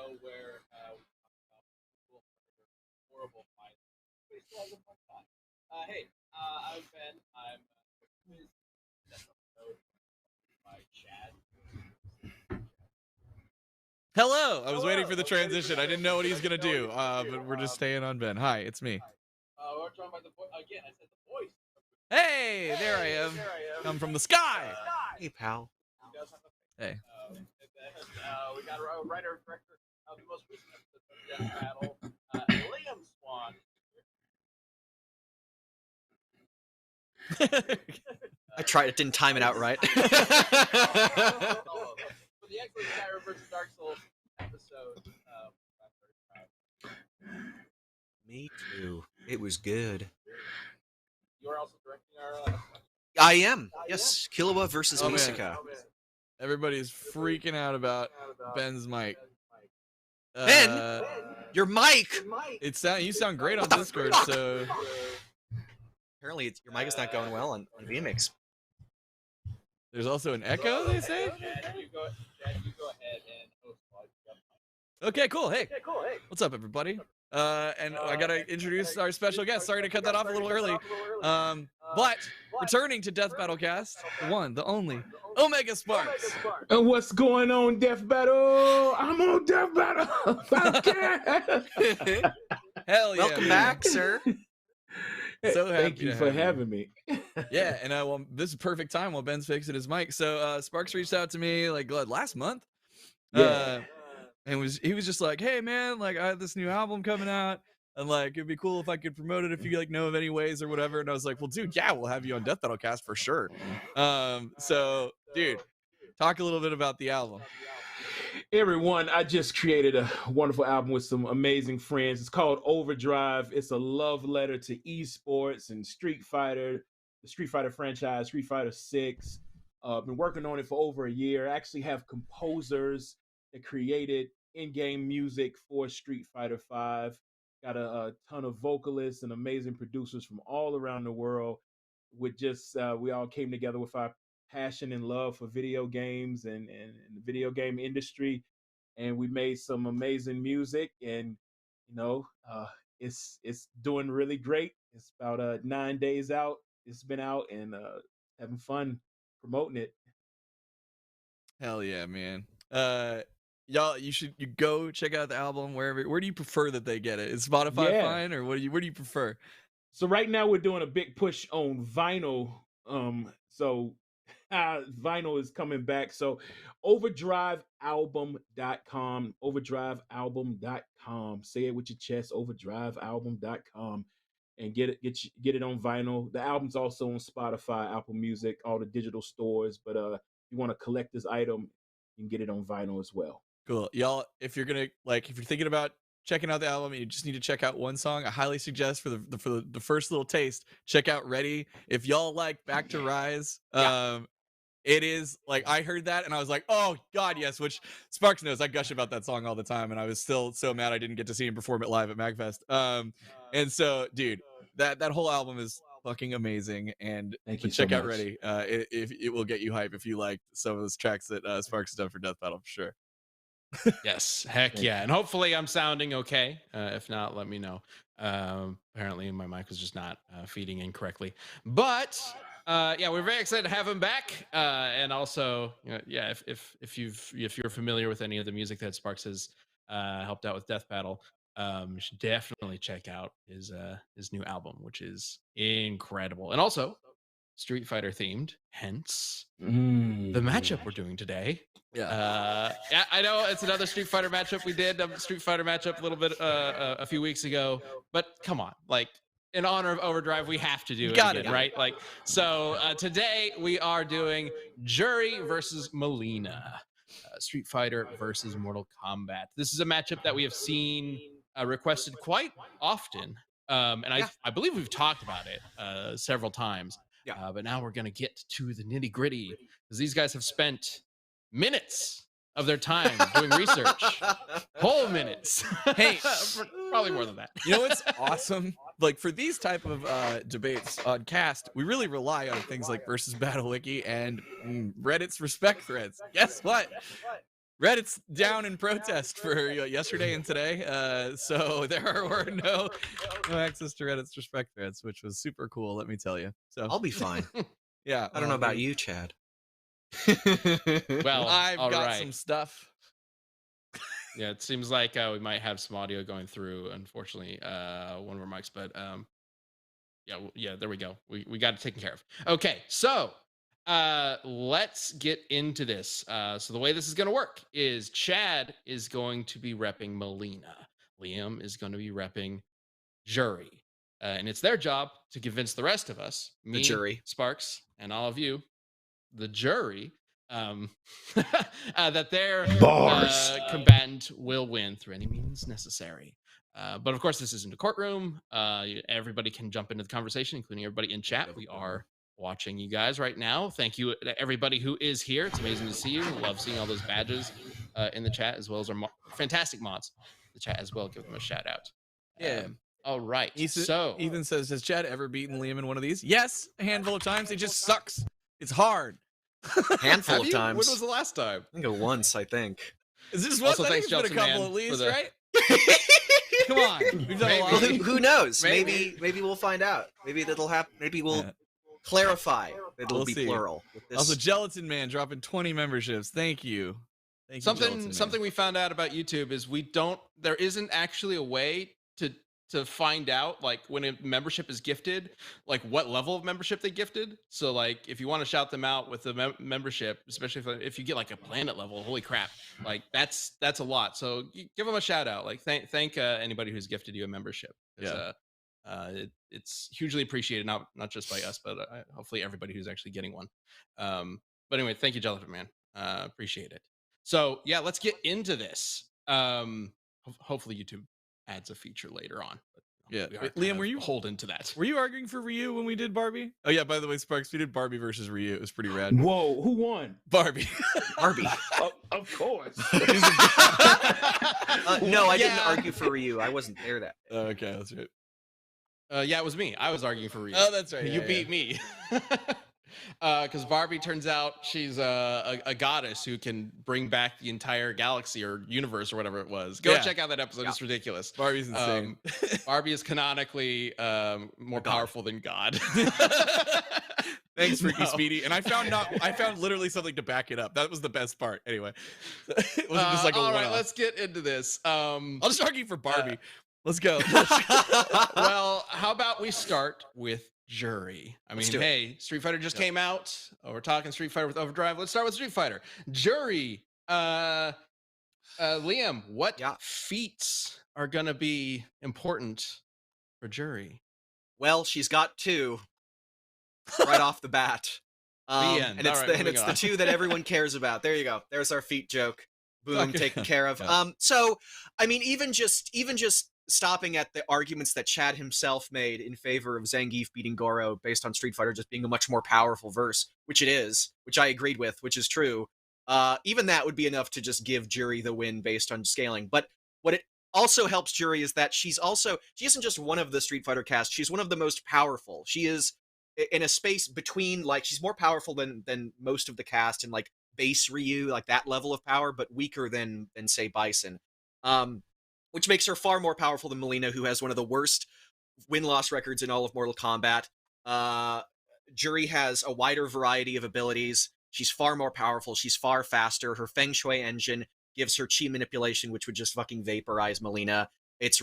show where we talk about cool, horrible fights. We still have a fun time. Hey, I'm Ben. I'm with this episode by Chad. Hello. I was waiting for the transition. I didn't know what he was gonna do, but we're just staying on Ben. Hi, it's me. We're talking about the voice again. I said the voice. Hey, there I am. Come from the sky. Hey, pal. Hey. And then we got a writer and director of the most recent episode of Death Battle, Liam Swan. I tried it, didn't time it out right. For the excellent Skyrim vs. Dark Souls episode. Me too. It was good. You are also directing our. I am. Yes, Killua versus Oh, man. Misaka. Everybody's freaking out about Ben's mic. Ben? Your mic! You sound great on What the Discord, fuck? so Apparently, your mic is not going well on VMix. there's also an echo, they say? Chad, you go ahead and host while you got Okay, cool. Hey, what's up, everybody? And I gotta introduce our special guest. Sorry to cut that off a little early. But returning to Death Battle Cast, the one, the only, Omega Sparx. And what's going on, Death Battle? I'm on Death Battle podcast. Hell yeah. Welcome man. back, sir. So happy Thank you to for have you. having me. Yeah, and well, this is perfect time while Ben's fixing his mic. So Sparx reached out to me like last month. Yeah. And he was just like, hey man, like I have this new album coming out, and like it'd be cool if I could promote it if you like know of any ways or whatever. And I was like, well, dude, yeah, we'll have you on Death Battle Cast for sure. So dude, talk a little bit about the album. Everyone, I just created a wonderful album with some amazing friends. It's called Overdrive. It's a love letter to esports and Street Fighter, the Street Fighter franchise, Street Fighter 6. Been working on it for over a year. I actually have composers that created in-game music for Street Fighter 5. Got a ton of vocalists and amazing producers from all around the world. With just we all came together with our passion and love for video games and the video game industry, and we made some amazing music. And it's doing really great. It's about 9 days out. It's been out and having fun promoting it. Hell yeah, man. Y'all, you go check out the album wherever. Where do you prefer that they get it? Is Spotify Yeah. fine, or where do you prefer? So right now we're doing a big push on vinyl. So vinyl is coming back. So overdrivealbum.com, overdrivealbum.com. Say it with your chest, overdrivealbum.com, and get it on vinyl. The album's also on Spotify, Apple Music, all the digital stores. But if you want to collect this item, you can get it on vinyl as well. Cool, y'all. If you're thinking about checking out the album, and you just need to check out one song, I highly suggest for the first little taste, check out Ready. If y'all like Back to Rise, it is like, I heard that and I was like, oh god, yes. Which Sparx knows, I gush about that song all the time, and I was still so mad I didn't get to see him perform it live at MagFest. And so, dude, that whole album is fucking amazing, and check out Ready. It will get you hype if you like some of those tracks that Sparx has done for Death Battle for sure. Yes, heck yeah. And hopefully I'm sounding okay. If not, let me know. Apparently my mic was just not feeding in correctly. But yeah, we're very excited to have him back. And also, yeah, if you're familiar with any of the music that Sparx has helped out with Death Battle, you should definitely check out his new album, which is incredible. And also Street Fighter themed, hence the matchup we're doing today. Yeah, I know it's another Street Fighter matchup. We did a Street Fighter matchup a little bit a few weeks ago, but come on, like in honor of Overdrive, we have to do it again, right? Like, so today we are doing Juri versus Mileena, Street Fighter versus Mortal Kombat. This is a matchup that we have seen requested quite often, and I believe we've talked about it several times. But now we're gonna get to the nitty gritty, because these guys have spent minutes of their time doing research. Whole minutes. Hey, probably more than that. You know what's awesome? Like, for these type of debates on Cast, we really rely on things like Versus Battle Wiki and Reddit's respect threads. Guess what? Reddit's down in protest for yesterday and today, so there were no access to Reddit's respect threads, which was super cool. Let me tell you. So I'll be fine. yeah, I don't know about you, Chad. Well, I've all got right. some stuff. Yeah, it seems like we might have some audio going through. Unfortunately, one of our mics, but yeah, there we go. We got it taken care of. Okay, so let's get into this. So the way this is going to work is Chad is going to be repping Mileena. Liam is going to be repping Juri. And it's their job to convince the rest of us, me, jury. Sparx, and all of you, the jury, that their Bars. combatant will win through any means necessary. But of course, this isn't a courtroom. Everybody can jump into the conversation, including everybody in chat. We are watching you guys right now. Thank you to everybody who is here. It's amazing to see you. Love seeing all those badges in the chat, as well as our fantastic mods in the chat as well. Give them a shout out. Yeah. All right. Ethan says, has Chad ever beaten Liam in one of these? Yes, a handful of times. It just sucks. It's hard. Handful Have of you? times. When was the last time? I think it once. I think. Is this Also, one? I thanks, think it's been a Jelton couple Man, at for least, the- right? Come on. We've done a lot. Well, who knows? Maybe. Maybe we'll find out. Maybe that'll happen. Maybe we'll Yeah. clarify. It'll We'll be see. plural. With this. Also, Gelatin Man dropping 20 memberships. Thank you. Thank you, Gelatin Man. Something we found out about YouTube is there isn't actually a way to find out, like, when a membership is gifted, like what level of membership they gifted. So like if you want to shout them out with the membership, especially if you get like a planet level, holy crap, like that's a lot. So give them a shout out, like thank anybody who's gifted you a membership. Yeah. It's hugely appreciated, not just by us, but hopefully everybody who's actually getting one. But anyway, thank you, Gelatin Man. Appreciate it. So yeah, let's get into this. Hopefully YouTube adds a feature later on. But, Yeah. we are Wait, kind Liam, of were you beholden to that? Were you arguing for Ryu when we did Barbie? Oh yeah, by the way, Sparx, we did Barbie versus Ryu. It was pretty rad. Whoa, who won? Barbie. Barbie. Of course. No, I didn't Yeah. argue for Ryu. I wasn't there that day. Okay, that's right. Yeah, it was me. I was arguing for Ryu. Oh, that's right. You yeah, beat me. Because Barbie turns out she's a goddess who can bring back the entire galaxy or universe or whatever it was. Go Yeah. check out that episode. Yeah. It's ridiculous. Barbie's insane. Barbie is canonically more God. powerful than God. Thanks, Freaky No. Speedy. And I found literally something to back it up. That was the best part. Anyway, it wasn't just like a all one. right, let's get into this. I'll just argue for Barbie. Let's go. Well, how about we start with Juri? I Let's mean, do it. hey, Street Fighter just Yeah. came out. We're talking Street Fighter with Overdrive. Let's start with Street Fighter. Juri, Liam, what Yeah. feats are gonna be important for Juri? Well, she's got two right off the bat. end. And it's All right, the moving on. two that everyone cares about. There you go. There's our feet joke. Boom, Okay. taken care of. Yeah. So I mean, even just stopping at the arguments that Chad himself made in favor of Zangief beating Goro based on Street Fighter just being a much more powerful verse, which it is, which I agreed with, which is true. Even that would be enough to just give Juri the win based on scaling. But what it also helps Juri is that she isn't just one of the Street Fighter cast, she's one of the most powerful. She is in a space between, like, she's more powerful than most of the cast in like base Ryu, like that level of power, but weaker than say Bison. Which makes her far more powerful than Mileena, who has one of the worst win-loss records in all of Mortal Kombat. Juri has a wider variety of abilities. She's far more powerful. She's far faster. Her Feng Shui engine gives her chi manipulation, which would just fucking vaporize Mileena. It's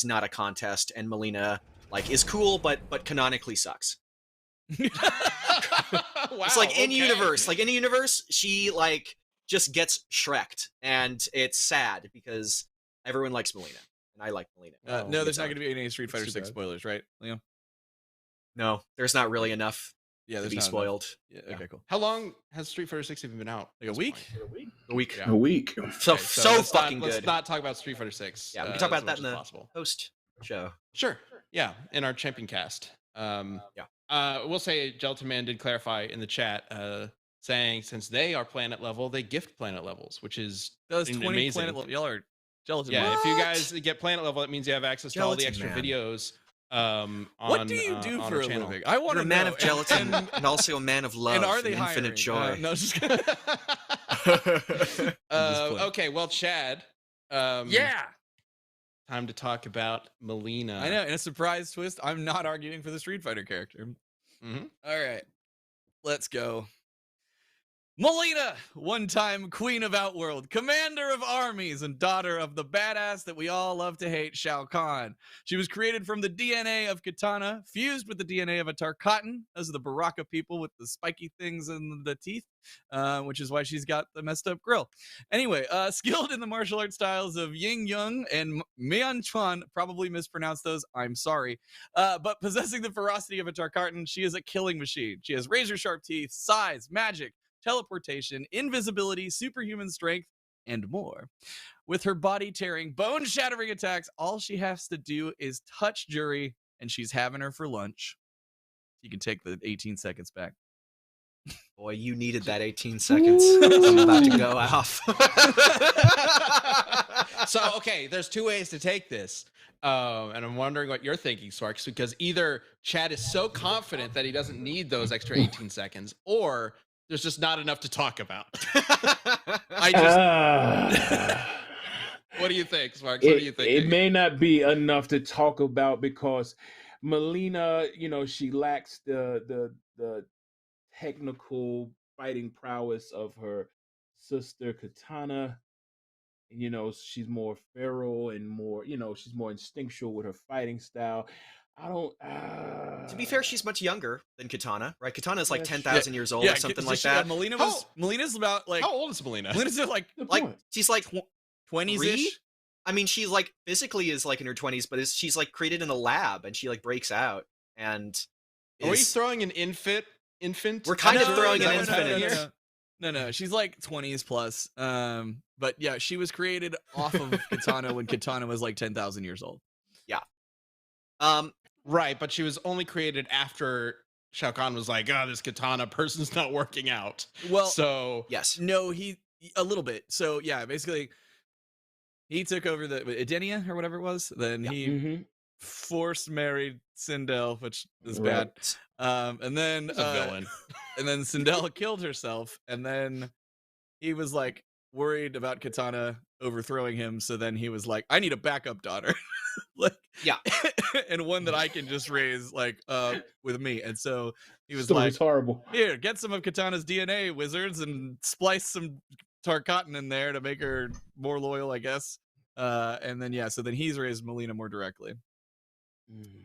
not a contest, and Mileena, like, is cool, but canonically sucks. Wow, It's like in okay. universe, she like just gets Shrek'd, and it's sad because everyone likes Mileena, and I like Mileena. No, there's it's not hard. going to be any Street Fighter too 6 bad. spoilers, right, Liam? No, there's not really enough Yeah, to there's be not enough. spoiled. Yeah, Yeah. okay, cool. How long has Street Fighter 6 even been out? Like a at this week? point? A week. Yeah. A week. So Okay, so fucking let's good. not talk about Street Fighter 6. Yeah, we can talk about as that in much the as possible. post show. Sure. Yeah, in our champion cast. We'll say Gelatin Man did clarify in the chat, saying since they are planet level, they gift planet levels, which is Those an 20 amazing. planet level. Y'all are Gelatin Yeah, Man. if you guys get planet level, that means you have access to all the Gelatin extra Man. videos. What do you do on for our a channel. living? I want You're to a man know. of gelatin and also a man of love And are they and infinite hiring? joy. No, just kidding. Okay, well, Chad. Yeah. Time to talk about Mileena. I know. In a surprise twist, I'm not arguing for the Street Fighter character. Mhm. All right. Let's go. Mileena, one-time queen of Outworld, commander of armies, and daughter of the badass that we all love to hate, Shao Kahn. She was created from the DNA of Katana, fused with the DNA of a Tarkatan, those are the Baraka people with the spiky things in the teeth, which is why she's got the messed up grill. Anyway, skilled in the martial arts styles of Ying Yung and Mian Chuan, probably mispronounced those, I'm sorry, but possessing the ferocity of a Tarkatan, she is a killing machine. She has razor-sharp teeth, size, magic, teleportation, invisibility, superhuman strength, and more. With her body-tearing, bone-shattering attacks, all she has to do is touch Juri, and she's having her for lunch. You can take the 18 seconds back. Boy, you needed that 18 seconds. I'm about to go off. So, okay, there's two ways to take this. And I'm wondering what you're thinking, Sparx, because either Chad is so confident that he doesn't need those extra 18 seconds, or there's just not enough to talk about. I just What do you think, Sparx? What do you think? It may not be enough to talk about because Mileena, she lacks the technical fighting prowess of her sister Katana. She's more feral and more, she's more instinctual with her fighting style. I don't. To be fair, she's much younger than Katana, right? Katana's like That's 10,000 years old or something like that. Mileena's about like. How old is Mileena? Mileena's like Good Like point. she's like 20s-ish. I mean, she's like physically is like in her 20s, but she's like created in a lab, and she like breaks out and. Are we is- throwing an infant? We're kind of No, throwing no, an no, infant no, in no, here. no, she's like 20s plus. But yeah, she was created off of Katana when Katana was like 10,000 years old. Right, but she was only created after Shao Kahn was like, this Katana person's not working out. Well, So, Yes. no, a little bit. So yeah, basically, he took over the Edenia or whatever it was. Then Yeah. he Mhm. forced married Sindel, which is Right. bad. And then he's a villain. and then Sindel killed herself, and then he was like worried about Katana overthrowing him. So then he was like, I need a backup daughter. Like, Yeah. and one that I can just raise like with me. And so he was Story's like, horrible. here, get some of Katana's DNA, wizards, and splice some Tarkatan in there to make her more loyal, I guess. And then yeah, so then he's raised Mileena more directly.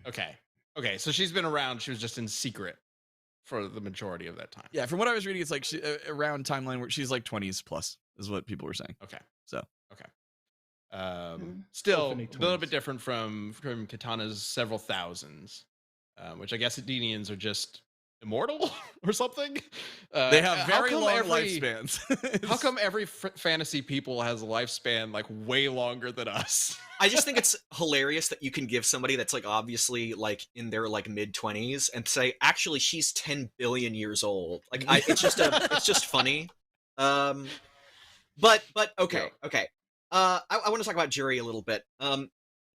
Okay, so she's been around. She was just in secret for the majority of that time. Yeah, from what I was reading, it's like she, around timeline where she's like 20s plus is what people were saying. Okay. So Still Definitely a little 20s. bit different from Katana's several thousands, which I guess Edenians are just immortal or something. they have how very come long every- lifespans. How come every fantasy people has a lifespan like way longer than us? I just think it's hilarious that you can give somebody that's like obviously like in their like mid 20s and say actually she's 10 billion years old. Like it's just funny. But okay. I want to talk about Juri a little bit.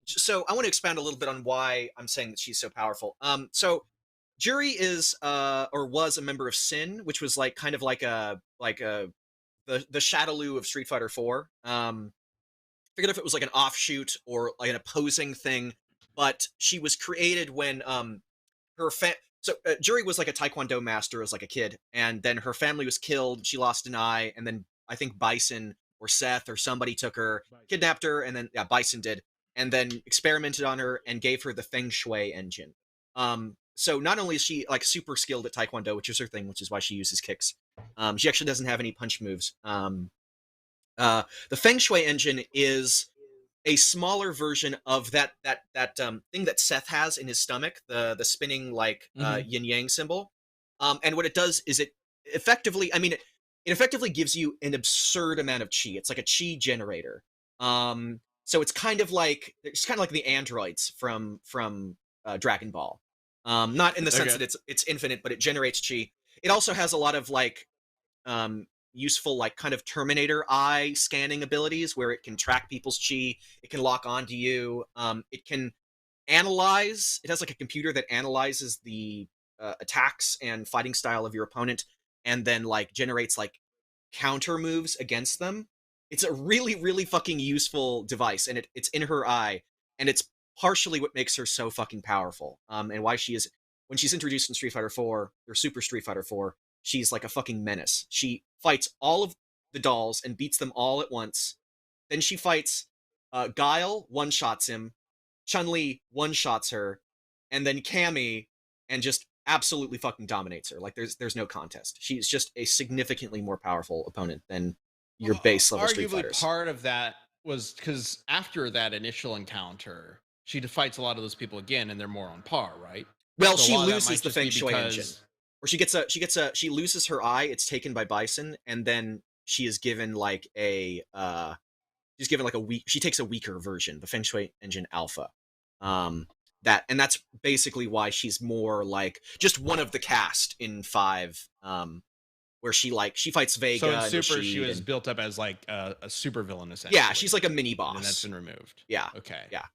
So I want to expand a little bit on why I'm saying that she's so powerful. So Juri is or was a member of Sin, which was like kind of like the Shadaloo of Street Fighter 4. Figured if it was like an offshoot or like an opposing thing, but she was created when Juri was like a Taekwondo master as like a kid, and then her family was killed. She lost an eye, and then I think Bison or Seth or somebody took her, kidnapped her, and then Bison did, and then experimented on her and gave her the Feng Shui engine. So not only is she like super skilled at Taekwondo, which is her thing, which is why she uses kicks. She actually doesn't have any punch moves. The Feng Shui engine is a smaller version of that thing that Seth has in his stomach, the spinning like yin yang symbol. And what it does is it effectively gives you an absurd amount of chi. It's like a chi generator. So it's kind of like the androids from Dragon Ball. Not in the sense that it's infinite, but it generates chi. It also has a lot of like useful like kind of Terminator eye scanning abilities where it can track people's chi, it can lock onto you, it can analyze, it has like a computer that analyzes the attacks and fighting style of your opponent and then like generates like counter moves against them. It's a really, really fucking useful device, and it's in her eye, and it's partially what makes her so fucking powerful. And why she is, when she's introduced in Street Fighter 4 or Super Street Fighter 4, she's like a fucking menace. She fights all of the dolls and beats them all at once. Then she fights Guile, one-shots him, Chun-Li one-shots her, and then Cammy, and just absolutely fucking dominates her. Like there's no contest. She's just a significantly more powerful opponent than your base level Street Arguably, Fighters. part of that was because after that initial encounter, she fights a lot of those people again, and they're more on par, right? Well, So a she lot of that loses might the just be Feng Shui engine, because- or she loses her eye. It's taken by Bison, and then she is given like a she takes a weaker version, the Feng Shui engine Alpha. That's basically why she's more like just one of the cast in 5. Where she fights Vega. So in and Super, Rashid she was and, built up as like a super villain, essentially. yeah, she's like a mini boss. And that's been removed. Yeah. Okay. Yeah.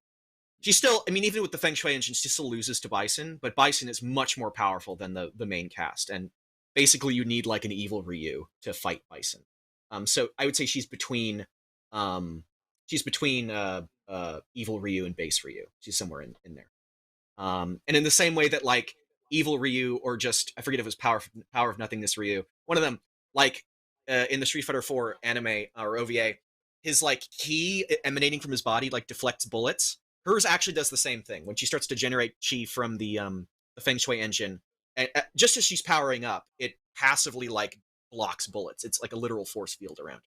She's still, I mean, even with the Feng Shui engine, she still loses to Bison, but Bison is much more powerful than the main cast, and basically you need like an evil Ryu to fight Bison. So I would say she's between evil Ryu and base Ryu. She's somewhere in there. And in the same way that like evil Ryu, or just, I forget if it was Power of Nothingness Ryu, one of them, like in the Street Fighter 4 anime or OVA, his like ki emanating from his body like deflects bullets. Hers actually does the same thing. When she starts to generate chi from the Feng Shui engine, and just as she's powering up, it passively like blocks bullets. It's like a literal force field around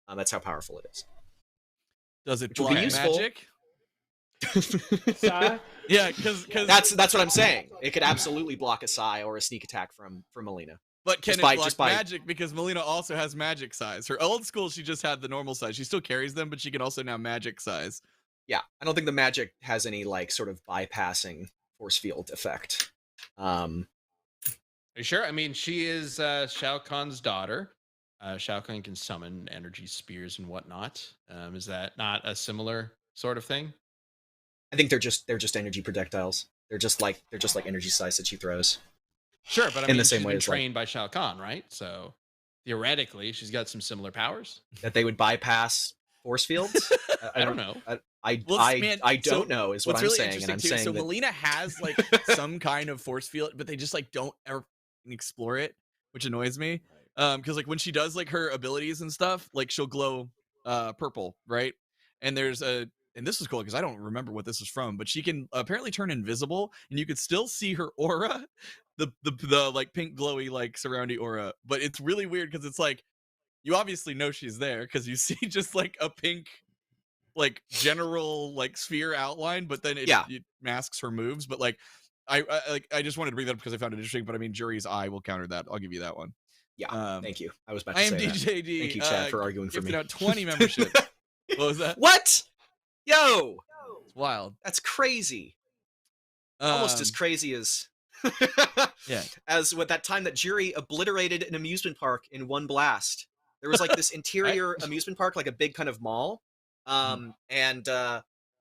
her. That's how powerful it is. Does it Which will be block useful. magic? Sai? Yeah, because That's what I'm saying. It could absolutely block a Sai or a sneak attack from Mileena. but can just it by- block just by- magic? Because Mileena also has magic size. Her old school, she just had the normal size. She still carries them, but she can also now magic size. Yeah, I don't think the magic has any like sort of bypassing force field effect. Are you sure? I mean, she is Shao Kahn's daughter. Shao Kahn can summon energy spears and whatnot. Is that not a similar sort of thing? I think they're just energy projectiles. They're just like energy size that she throws. Sure, but I In mean, the same she's way been as, like- trained by Shao Kahn, right? So theoretically, she's got some similar powers. That they would bypass force fields. I don't know. I Well, don't man, know is what What's I'm really saying, and interesting I'm too. saying So that Mileena has like some kind of force field, but they just like don't ever explore it, which annoys me. Because like when she does like her abilities and stuff, like she'll glow purple, right? And this was cool because I don't remember what this was from, but she can apparently turn invisible, and you could still see her aura, the like pink glowy like surrounding aura. But it's really weird because it's like you obviously know she's there because you see just like a pink like general like sphere outline, but then it masks her moves. But like I just wanted to bring that up because I found it interesting. But I mean, Juri's eye will counter that. I'll give you that one. yeah. Thank you. I was about to I am say that. DJD. Thank you, Chad, for arguing for gifted me. out 20 memberships. What was that? What? Yo, It's wild. that's crazy. Almost as crazy as Yeah. as with that time that Juri obliterated an amusement park in one blast. There was like this interior amusement park, like a big kind of mall. And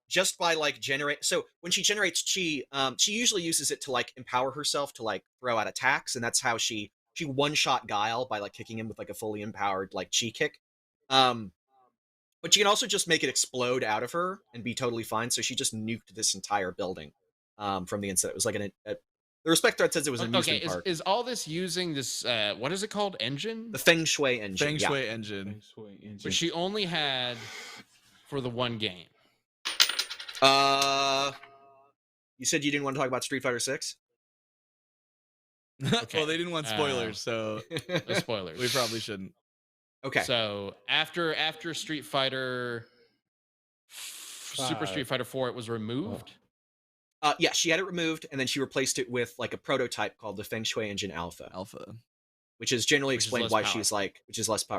just by like so when she generates chi, she usually uses it to like empower herself to like throw out attacks, and that's how she one-shot Guile by like kicking him with like a fully empowered like chi kick. But she can also just make it explode out of her and be totally fine. So she just nuked this entire building from the inside. It was like the Respect Thread says it was an amusement park. Is all this using this, what is it called, engine? The Feng Shui engine. Feng yeah. Shui engine. Feng Shui engine. Which she only had for the one game. You said you didn't want to talk about Street Fighter 6? Okay. Well, they didn't want spoilers, so No spoilers. we probably shouldn't. Okay. So after Street Fighter, Super Street Fighter 4, it was removed. Yeah, she had it removed, and then she replaced it with like a prototype called the Feng Shui Engine Alpha, which is generally Which is explained less why powerful. she's like,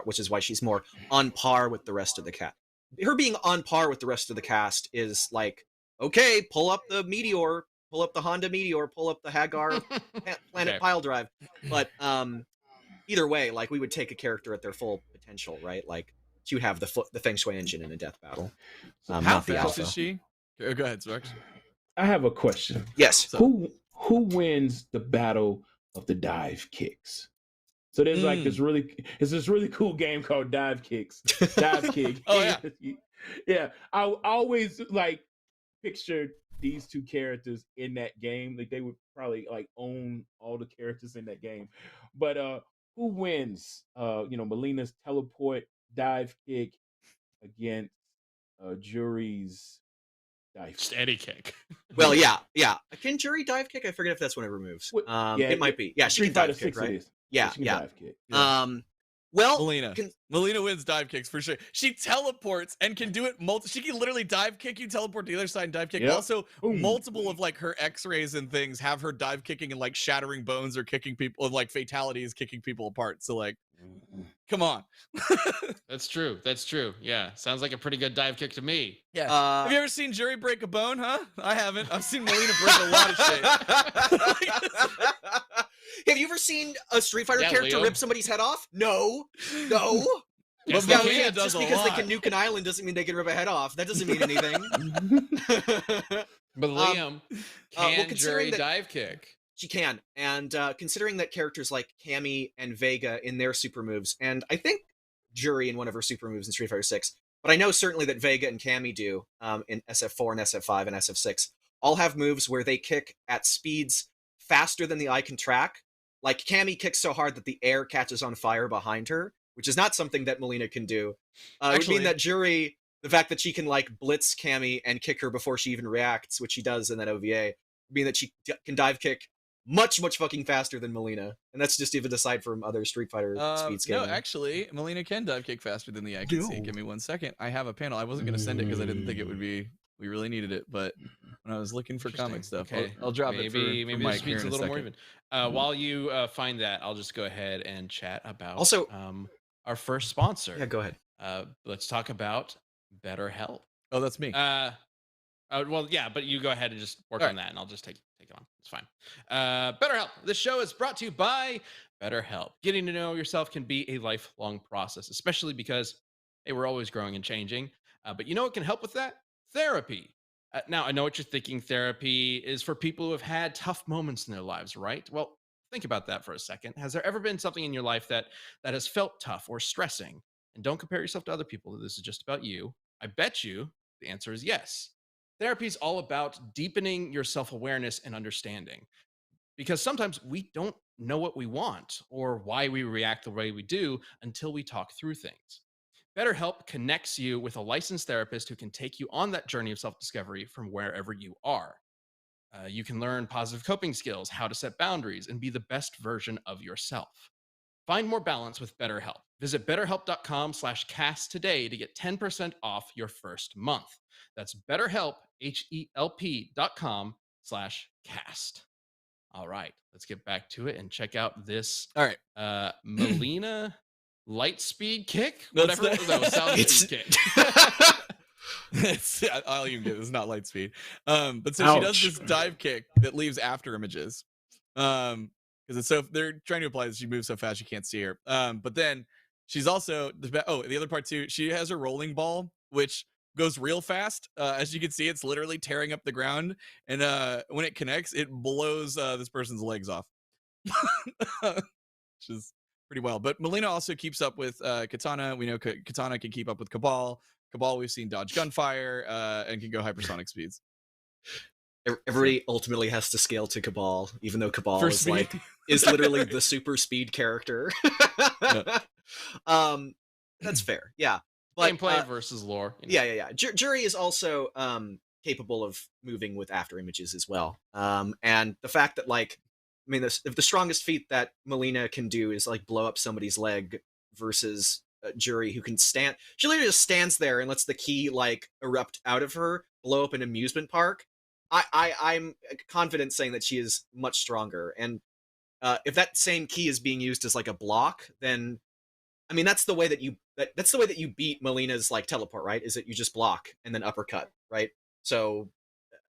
which is why she's more on par with the rest of the cast. Her being on par with the rest of the cast is like, okay, pull up the Meteor, pull up the Honda Meteor, pull up the Hagar Planet Okay. Pile Drive. But either way, like we would take a character at their full potential, right? Like she would have the Feng Shui engine in a death battle. How Not the fast Alpha. is she? Go ahead, Sparx. I have a question. Yes. So- Who wins the battle of the dive kicks? So there's like this really cool game called Dive Kicks. Dive Kick. Oh, yeah. Yeah. I always like pictured these two characters in that game. Like they would probably like own all the characters in that game. But who wins? Mileena's teleport dive kick against Juri's dive Just kick. any kick. Well, yeah. Can Juri dive kick? I forget if that's one of her moves. It might be. Yeah, she can dive kick, right? Yeah. Dive kick. Yeah. Well, Mileena wins dive kicks for sure. She teleports and can do it she can literally dive kick you, teleport to the other side and dive kick. Yep. Also, multiple of like her X-rays and things have her dive kicking and like shattering bones or kicking people, of like fatalities, kicking people apart. So like, come on. That's true. Yeah, sounds like a pretty good dive kick to me. Yeah. Have you ever seen Juri break a bone? Huh? I haven't. I've seen Mileena break a lot of shit. Have you ever seen a Street Fighter character Leo. rip somebody's head off? No. Yes, But they Mileena can. does Just a because lot. they can nuke an island doesn't mean they can rip a head off. That doesn't mean anything. But Liam, can considering Juri that- dive kick? She can, and considering that characters like Cammy and Vega in their super moves, and I think Juri in one of her super moves in Street Fighter 6, but I know certainly that Vega and Cammy do in SF4 and SF5 and SF6, all have moves where they kick at speeds faster than the eye can track. Like Cammy kicks so hard that the air catches on fire behind her, which is not something that Mileena can do. It would mean that Juri, the fact that she can like blitz Cammy and kick her before she even reacts, which she does in that OVA, would mean that she can dive kick much fucking faster than Mileena, and that's just even aside from other Street Fighter speed scaling. No, actually, Mileena can dive kick faster than the eye can see. Give me 1 second. I have a panel. I wasn't going to send it because I didn't think it would be. We really needed it, but when I was looking for comic stuff, Okay. I'll drop it for maybe Mike this here speed's in a little more second. even. While you find that, I'll just go ahead and chat about Also- our first sponsor. Yeah, go ahead. Let's talk about BetterHelp. Oh, that's me. Well, yeah, but you go ahead and just work All on that, and I'll just take it on. It's fine. BetterHelp. This show is brought to you by BetterHelp. Getting to know yourself can be a lifelong process, especially because, hey, we're always growing and changing. But you know what can help with that? Therapy. Now, I know what you're thinking. Therapy is for people who have had tough moments in their lives, right? Well, think about that for a second. Has there ever been something in your life that has felt tough or stressing? And don't compare yourself to other people. This is just about you. I bet you the answer is yes. Therapy is all about deepening your self-awareness and understanding. Because sometimes we don't know what we want or why we react the way we do until we talk through things. BetterHelp connects you with a licensed therapist who can take you on that journey of self-discovery from wherever you are. You can learn positive coping skills, how to set boundaries, and be the best version of yourself. Find more balance with BetterHelp. Visit betterhelp.com/cast today to get 10% off your first month. That's BetterHelp, HELP.com/cast. All right, let's get back to it and check out this All right. Mileena light speed kick? That's Whatever. the- No, sound It's- speed kick. I'll even get it's not light speed. But so she does Ouch. this dive kick that leaves after images. Because it's so they're trying to apply this, she moves so fast you can't see her. But then she's also the other part too, she has her rolling ball, which goes real fast. As you can see, it's literally tearing up the ground, and when it connects, it blows this person's legs off. Which is pretty wild. But Mileena also keeps up with Katana. We know Katana can keep up with Cabal. Cabal, we've seen dodge gunfire and can go hypersonic speeds. Everybody ultimately has to scale to Cabal, even though Cabal For is speed. like is literally the super speed character. That's fair, yeah. But Gameplay versus lore. you know. yeah. Juri is also capable of moving with after images as well. And the fact that like, I mean, the strongest feat that Mileena can do is like blow up somebody's leg versus Juri, who can stand. She literally just stands there and lets the key like erupt out of her, blow up an amusement park. I'm confident saying that she is much stronger. And if that same key is being used as like a block, then I mean that's the way that you beat Mileena's like teleport, right? Is that you just block and then uppercut, right? So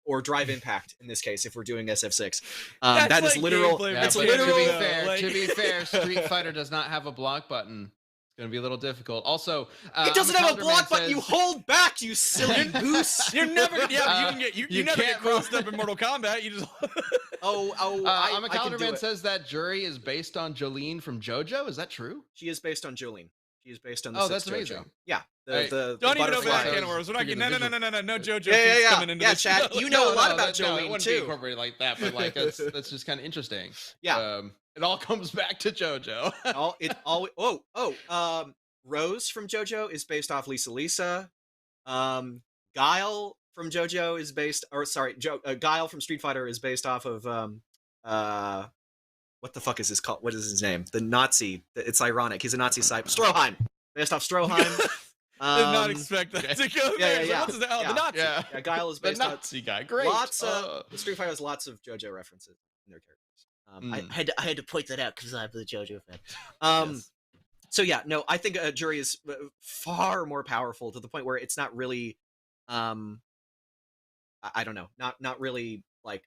or drive impact in this case if we're doing SF6. That is like literal. gameplay, Yeah, That's but literal. to be fair, Street Fighter does not have a block button. It's going to be a little difficult. Also, It doesn't have a Counterman block button. You says- hold back, you silly goose. You're never gonna, yeah, but you can get you you never get can't crossed up in Mortal Kombat. You just I can Calendar do Man it. says that Juri is based on Jolene from JoJo. Is that true? She is based on Jolene. She is based on the Oh, sixth that's amazing. JoJo. Yeah. Don't even open that butterfly. can of worms. We're not getting no JoJo Yeah, feats coming into this. Chad, show. you know a lot about no, it Jolene wouldn't be too. incorporated like that, but like that's just kind of interesting. Yeah. It all comes back to JoJo. Rose from JoJo is based off Lisa. Guile from JoJo is based, Guile from Street Fighter is based off of what the fuck is his called? What is his name? The Nazi. It's ironic. He's a Nazi side. Stroheim, based off Stroheim. Did not expect that to go there. Yeah. What's the Nazi? Yeah, Guile is The based off Nazi guy. Great. the Street Fighter has lots of JoJo references in their characters. I had to point that out because I'm the JoJo fan. Yes. So yeah, no, I think Juri is far more powerful to the point where it's not really, I don't know, not really like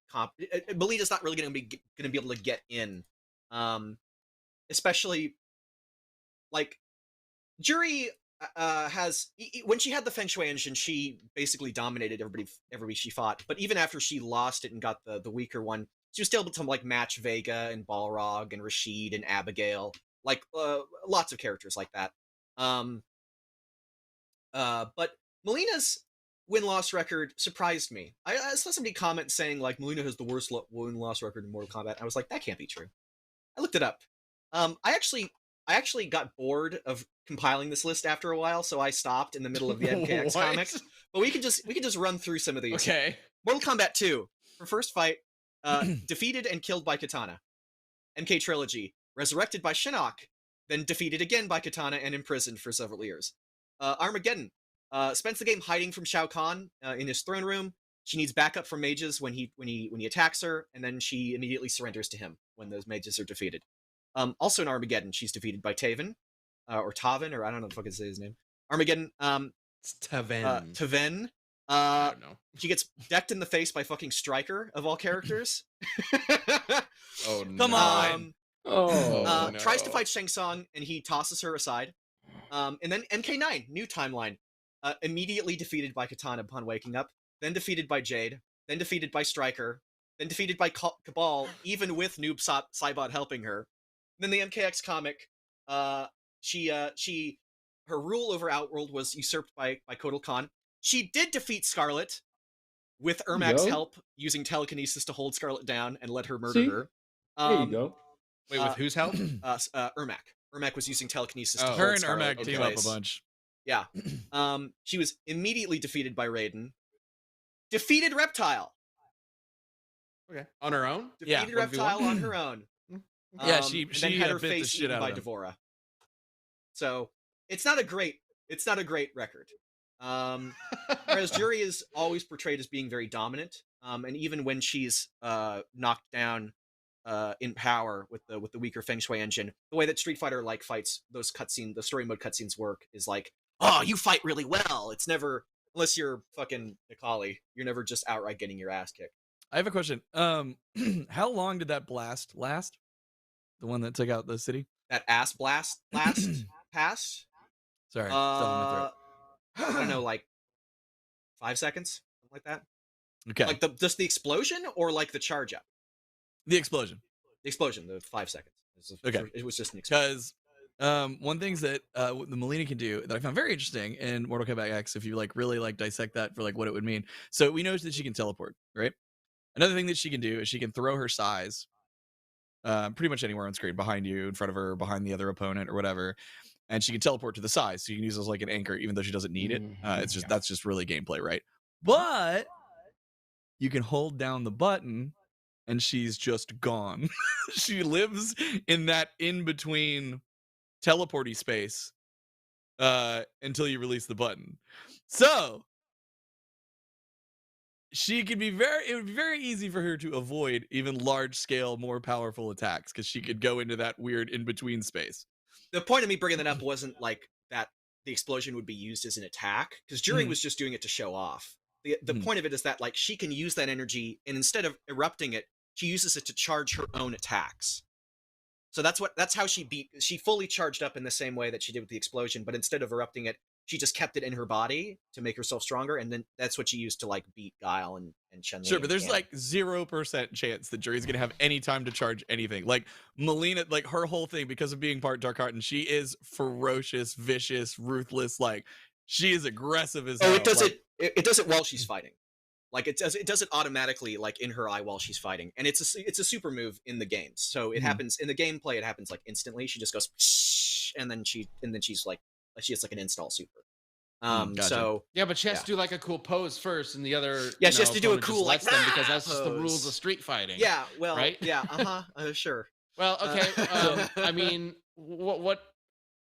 Milena's not really going to be able to get in, especially like Juri has when she had the Feng Shui engine, she basically dominated everybody she fought. But even after she lost it and got the weaker one, she was still able to like match Vega and Balrog and Rashid and Abigail. Like lots of characters like that. But Milena's win-loss record surprised me. I saw somebody comment saying like Mileena has the worst win-loss record in Mortal Kombat. I was like, that can't be true. I looked it up. I actually got bored of compiling this list after a while, so I stopped in the middle of the MKX comic. But we can just run through some of these. Okay. Mortal Kombat 2, her first fight, defeated and killed by Katana. MK Trilogy, resurrected by Shinnok, then defeated again by Katana and imprisoned for several years. Armageddon, spends the game hiding from Shao Kahn in his throne room. She needs backup from mages when he attacks her, and then she immediately surrenders to him when those mages are defeated. Also in Armageddon, she's defeated by Taven, or Taven, or I don't know if I can say his name. Armageddon, It's Taven. Taven. I don't know. She gets decked in the face by fucking Stryker, of all characters. Oh no. Come on. Oh, no. Tries to fight Shang Tsung, and he tosses her aside. And then MK9, new timeline. Immediately defeated by Katana upon waking up, then defeated by Jade, then defeated by Stryker, then defeated by Cabal, even with Noob Saibot helping her. Then the MKX comic, her rule over Outworld was usurped by Kotal Khan. She did defeat Scarlet with Ermac's help, using telekinesis to hold Scarlet down and let her murder her. There you go. Wait, with whose help? Ermac. Ermac was using telekinesis to hold Her and Scarlet Ermac in team up a place. bunch. Yeah. She was immediately defeated by Raiden. Defeated Reptile. Okay. On her own? Yeah, Defeated Reptile on her own. Yeah, she and then had her bit the face shit eaten out by of him. Devora. So it's not a great record. Whereas Juri is always portrayed as being very dominant. And even when she's knocked down in power with the weaker Feng Shui engine, the way that Street Fighter like fights those the story mode cutscenes work is like, oh, you fight really well. It's never, unless you're fucking Nikali, you're never just outright getting your ass kicked. I have a question. How long did that blast last? The one that took out the city? That ass blast pass? Sorry, stuff in my throat. I don't know, like 5 seconds, something like that. Okay. Like just the explosion, or like the charge up? The explosion. The explosion, the 5 seconds. Okay. It was just an explosion. Because one things that the Mileena can do that I found very interesting in Mortal Kombat X, if you like really like dissect that for like what it would mean. So we know that she can teleport, right? Another thing that she can do is she can throw her size pretty much anywhere on screen, behind you, in front of her, behind the other opponent, or whatever. And she can teleport to the size, so you can use it as like an anchor, even though she doesn't need it. It's just that's just really gameplay, right? But you can hold down the button, and she's just gone. She lives in that in between teleporty space until you release the button. So she could be it would be very easy for her to avoid even large scale, more powerful attacks, because she could go into that weird in between space. The point of me bringing that up wasn't like that the explosion would be used as an attack, because Juri was just doing it to show off. The point of it is that like she can use that energy, and instead of erupting it, she uses it to charge her own attacks. So that's how she fully charged up in the same way that she did with the explosion, but instead of erupting it, she just kept it in her body to make herself stronger, and then that's what she used to like beat Guile and Chun-Li. Sure, but there's and like 0% chance that Juri's gonna have any time to charge anything. Like Mileena, like her whole thing, because of being part Dark Heart, and she is ferocious, vicious, ruthless. Like she is aggressive as hell. it does like, it does it while she's fighting. Like it does it automatically like in her eye while she's fighting, and it's a super move in the games. So it happens in the gameplay. It happens like instantly. She just goes, and then she's like she has like an install super. Gotcha. So Yeah, but she has to do like a cool pose first, and the other Yeah, she has to do a opponent cool, just lets like, them because that's just the pose. rules of street fighting. yeah, well, Right? yeah, sure. Well, okay. I mean, what?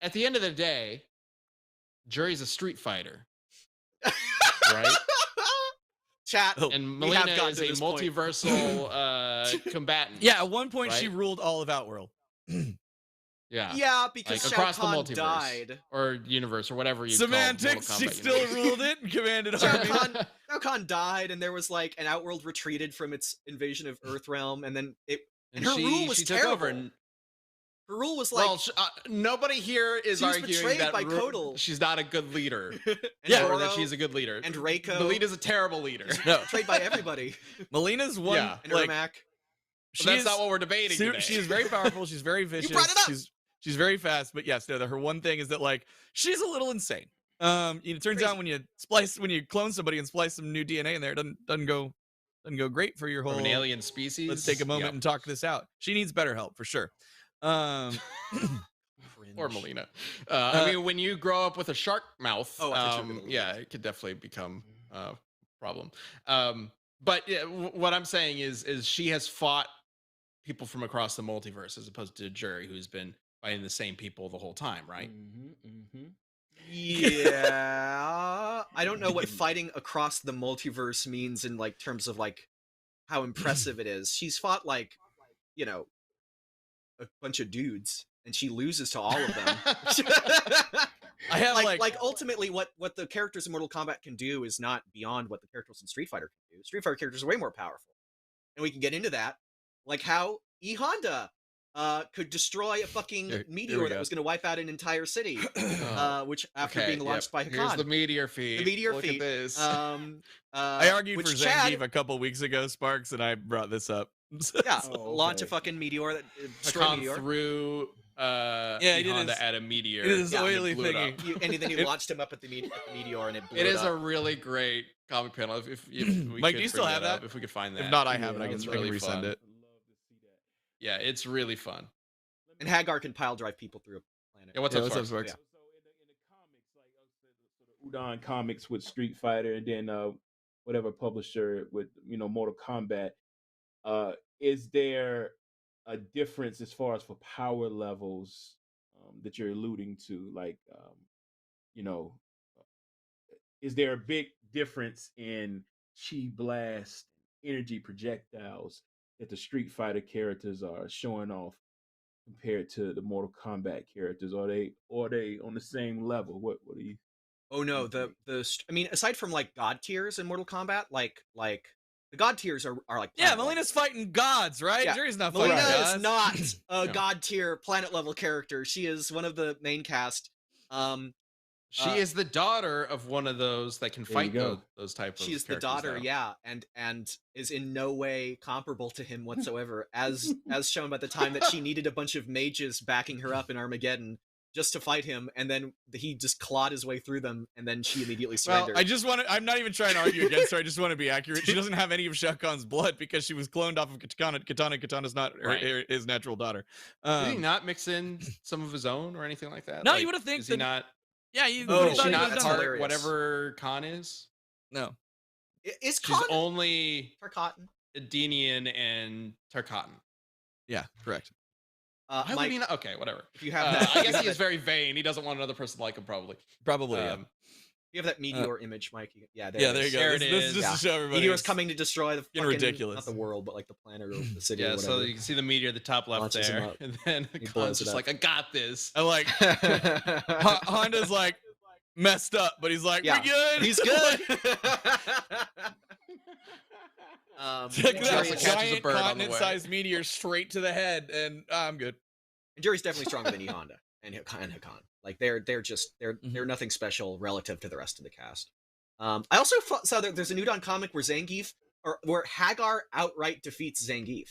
At the end of the day, Juri's a street fighter, right? Chat. Oh, And we have Mileena gotten is to a this point. multiversal combatant. yeah, at one point she Right? ruled all of Outworld. Yeah. Yeah, because Like Shao across the Kahn multiverse died. or universe or whatever you Semantics, call she Mortal still Kombat universe. ruled it and commanded Shao armies. Kahn, Kahn died, and there was like an Outworld retreated from its invasion of Earthrealm, and then and her rule was she terrible. took over. And, Her rule was like, well, nobody here is she was arguing betrayed that by Kotal. she's not a good leader. and Yeah, or that Zoro she's a good leader. and Reiko. Milena's a terrible leader. No, betrayed by everybody. Melina's one. Yeah. And like, Ermac. she That's is not what we're debating today. she is very powerful. She's very vicious. brought it up! She's very fast. But yes, no, her one thing is that like she's a little insane. It turns Crazy. out when you clone somebody and splice some new DNA in there, it doesn't go great for your whole From an alien species. Let's take a moment Yep. and talk this out. She needs better help for sure. Or Mileena. I mean, when you grow up with a shark mouth, Oh, I thought you were gonna yeah, it could definitely become a problem. But yeah, what I'm saying is she has fought people from across the multiverse as opposed to Juri, who's been fighting the same people the whole time, right? Yeah, I don't know what fighting across the multiverse means in like terms of like how impressive it is. She's fought like, you know, a bunch of dudes, and she loses to all of them. I have like ultimately what the characters in Mortal Kombat can do is not beyond what the characters in Street Fighter can do. Street Fighter characters are way more powerful, and we can get into that, like how E Honda could destroy a fucking Here meteor we that go. was going to wipe out an entire city, which after Okay, being launched by Here's Hakan. the meteor feed. The meteor Look feed. at this. I argued for which Zangief a couple weeks ago, Sparks, and I brought this up. Yeah, Oh, launch a okay. fucking meteor that destroy a Hakan meteor. threw he E did Honda his- at a meteor. it is and oily blew it thingy. up. And then he It- launched him up at the meteor, and it blew It is up. a really great comic panel. If we Mike, could do you still bring have up, that? if we could find that. If not, I have it. I Yeah, can, it's I can really resend fun. it. Yeah, it's really fun. And Hagar can pile drive people through a planet. Yeah, what's Yeah, up, what's up, Sparks? Sparks? Yeah. So in the comics, like Udon comics with Street Fighter, and then whatever publisher with Mortal Kombat, is there a difference as far as for power levels that you're alluding to? Like, is there a big difference in chi blast, energy projectiles that the Street Fighter characters are showing off compared to the Mortal Kombat characters? Are they on the same level? What do you? Oh no, I mean, aside from like god tiers in Mortal Kombat, like the god tiers are like Yeah, planet Melina's fighting gods, right? Yeah. Juri's not level. fighting Mileena gods. is not a No. god tier planet level character. She is one of the main cast. She is the daughter of one of those that can There you fight go. those type of She's the characters, daughter, though. yeah, and is in no way comparable to him whatsoever, as shown by the time that she needed a bunch of mages backing her up in Armageddon just to fight him, and then he just clawed his way through them, and then she immediately Well, surrendered. I'm not even trying to argue against her. I just want to be accurate. She doesn't have any of Shao Kahn's blood because she was cloned off of Katana. Katana's not Right. his natural daughter. Did he not mix in some of his own or anything like that? No, Like, you would have think is he that- not? Yeah, you. Oh, you Is thought she he not would've done part- that. part whatever Khan is? No. Is She's Khan only Tarkatan? Edenian and Tarkatan. Yeah, correct. Why would Mike, he not? Okay, whatever. if you have that, I guess he is very vain. He doesn't want another person to like him, probably. Probably. Um, you have that meteor image, Mike. Yeah, yeah, there you go. There it This is is. just Yeah. to show everybody. Meteor's it's coming to destroy the getting fucking, ridiculous. not the world, but like the planet or the city. Yeah, or so whatever. you can see the meteor at the top left Launches him there, up. and then He blows Khan's it just up. like, "I got this." I like Honda's like messed up, but he's like, Yeah, we good. He's good. Check it out. Juri A catches a giant bird on the way. continent-sized meteor straight to the head, and I'm good. And Juri's definitely stronger than E Honda, Hakan. Like they're Mhm. nothing special relative to the rest of the cast. I also saw that there's a New Dawn comic where where Hagar outright defeats Zangief.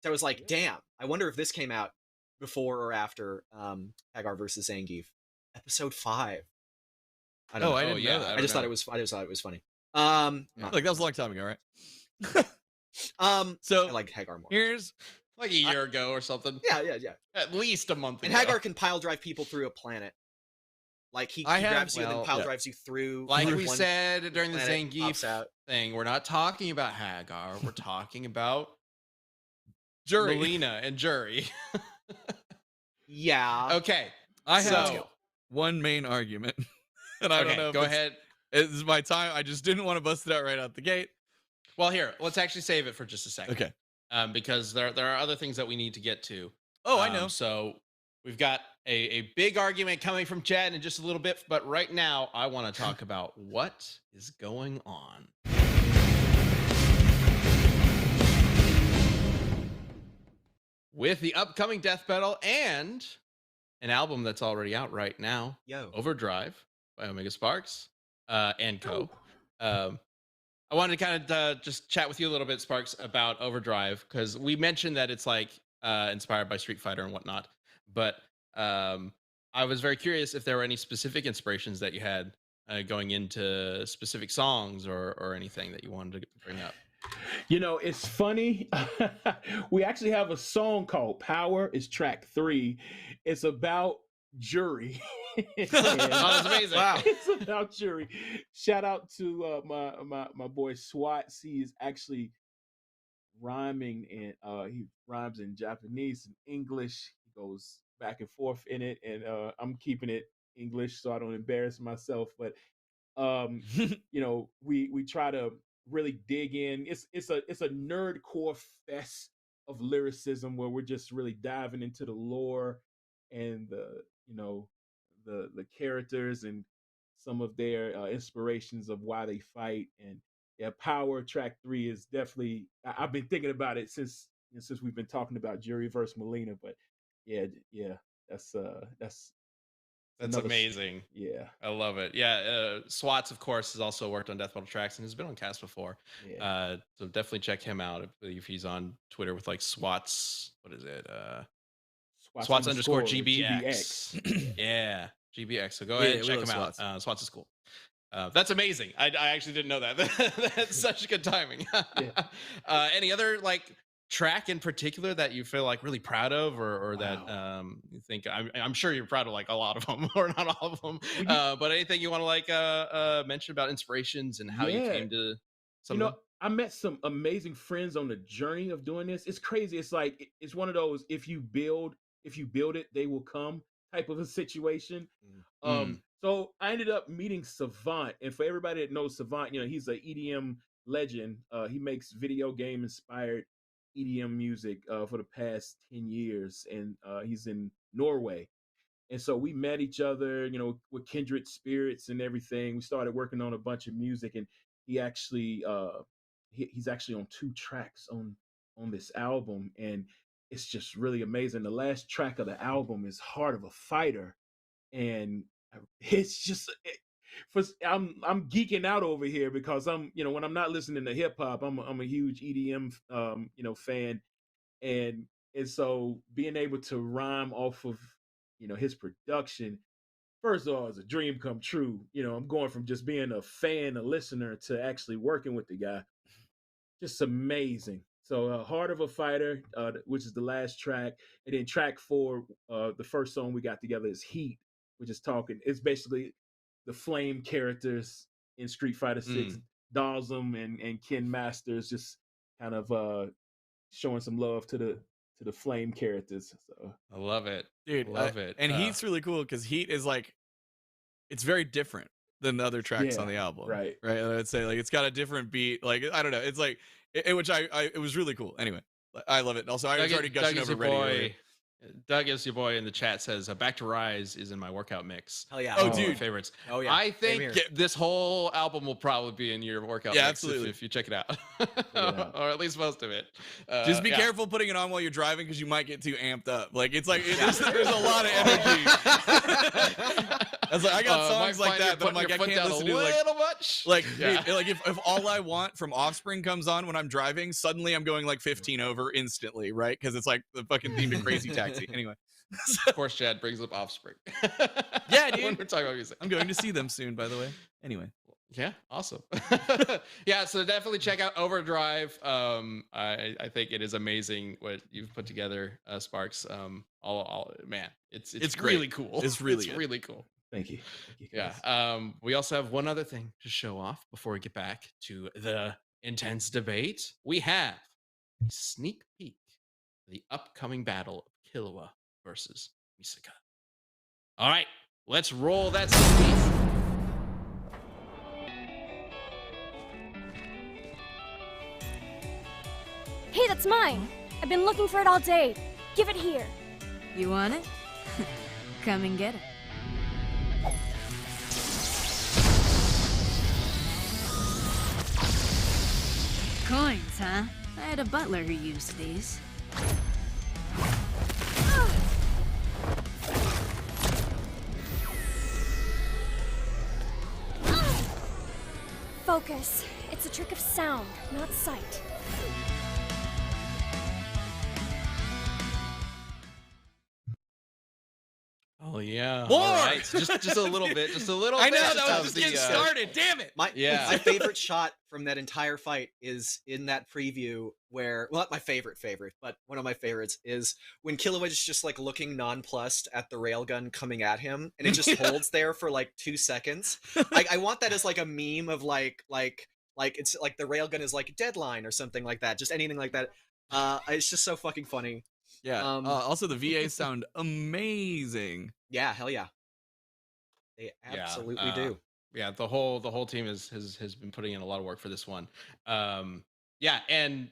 So I was like, damn, I wonder if this came out before or after Hagar versus Zangief, episode 5. I don't Oh, know. I didn't know yeah, that. I just thought it was funny. Like that was a long time ago, right? I So like Hagar more. here's like a year ago or something. Yeah. At least a month And ago. Hagar can pile drive people through a planet. Like he I have- grabs you and then well, pile yeah. drives you through. Like from we one said during the planet, pops Zangief out. thing, we're not talking about Hagar. We're talking about Juri. Mileena and Juri. Yeah. Okay. I So- have one main argument, and I okay, don't know. If go it's- ahead. This is my time. I just didn't want to bust it out right out the gate. Well, here, let's actually save it for just a second. Okay. Because there are other things that we need to get to. Oh, I know. So we've got a big argument coming from Chad in just a little bit, but right now I want to talk about what is going on. With the upcoming death metal and an album that's already out right now, Yo. Overdrive by Omega Sparx and Co. I wanted to kind of just chat with you a little bit, Sparks, about Overdrive, because we mentioned that it's like inspired by Street Fighter and whatnot. But I was very curious if there were any specific inspirations that you had going into specific songs or anything that you wanted to bring up. You know, it's funny. We actually have a song called Power. It's track 3. It's about Juri. Oh, that's amazing. Wow. It's about Juri. Shout out to my boy Swats. He is actually rhyming, and he rhymes in Japanese and English. He goes back and forth in it, and I'm keeping it English so I don't embarrass myself. But you know, we try to really dig in. It's a nerdcore fest of lyricism where we're just really diving into the lore and the characters and some of their inspirations of why they fight. And yeah, Power track 3 is definitely. I've been thinking about it since we've been talking about Juri versus Mileena. But yeah, that's another amazing. Yeah, I love it. Yeah, Swats, of course, has also worked on death metal tracks and has been on cast before. yeah. So definitely check him out. I believe he's on Twitter with like Swats. What is it? Swats underscore GBX. Yeah, GBX. So go ahead and we check love him out. Swats. Swats is cool. That's amazing. I actually didn't know that. That's such good timing. Any other like track in particular that you feel like really proud of, or that you think I'm sure you're proud of like a lot of them, or not all of them. But anything you want to like mention about inspirations and how you came to some of them? I met some amazing friends on the journey of doing this. It's crazy. It's like it's one of those if you build it, they will come type of a situation. So I ended up meeting Savant, and for everybody that knows Savant, you know, he's an EDM legend. He makes video game inspired EDM music for the past 10 years, and he's in Norway. And so we met each other, you know, with kindred spirits and everything. We started working on a bunch of music, and he actually he's actually on 2 tracks on this album, and it's just really amazing. The last track of the album is Heart of a Fighter, and it's just I'm geeking out over here because I'm, you know, when I'm not listening to hip hop, I'm a huge EDM fan, and so being able to rhyme off of, you know, his production, first of all, is a dream come true. You know, I'm going from just being a fan, a listener, to actually working with the guy. Just amazing. So Heart of a Fighter, which is the last track, and then track 4, the first song we got together is Heat, which is it's basically the flame characters in Street Fighter 6, Dawson and Ken Masters, just kind of showing some love to the flame characters. So I love it, Dude, love it. And Heat's really cool because Heat is like, it's very different than the other tracks on the album. Right. I'd say like it's got a different beat. Like I don't know. It's like it was really cool. Anyway, I love it. Also, I was already gushing over Ready. Doug is your boy in the chat says Back to Rise is in my workout mix. Hell yeah. Oh, One of my dude. favorites. Oh yeah. I think here. this whole album will probably be in your workout Yeah, mix absolutely. if you check it out. out. Or at least most of it. Just be yeah. careful putting it on while you're driving because you might get too amped up. Like it's like there's a lot of energy. I was like, I got songs might like find that, you're but I'm like, I putting can't your foot listen down to a like little much. dude, like if All I Want from Offspring comes on when I'm driving, suddenly I'm going like 15 over instantly, right? Because it's like the fucking theme to Crazy Taxi. Anyway, Of course, Chad brings up Offspring. Yeah, When dude. we're talking about music. I'm going to see them soon, by the way. Anyway, Yeah, awesome. Yeah, so definitely check out Overdrive. I think it is amazing what you've put together, Sparks. All man, it's great. really cool. It's really it's good. really cool. Thank you. Yeah. guys. We also have one other thing to show off before we get back to the intense debate. We have a sneak peek of the upcoming battle of Killua versus Misaka. All right, let's roll that sneak peek. Hey, that's mine! I've been looking for it all day. Give it here. You want it? Come and get it. Coins, huh? I had a butler who used these. Focus. It's a trick of sound, not sight. Oh yeah. More! All right. Just a little bit. Just a little I bit. know that was of just the, getting started. Damn it! Yeah. My favorite shot from that entire fight is in that preview where, well, not my favorite, but one of my favorites is when Killua is just like looking nonplussed at the railgun coming at him, and it just holds there for like 2 seconds. I want that as like a meme of like it's like the railgun is like deadline or something like that. Just anything like that. It's just so fucking funny. Yeah. Also, the VAs sound amazing. Yeah, hell yeah. They absolutely do. Yeah, the whole team has been putting in a lot of work for this one. Yeah, and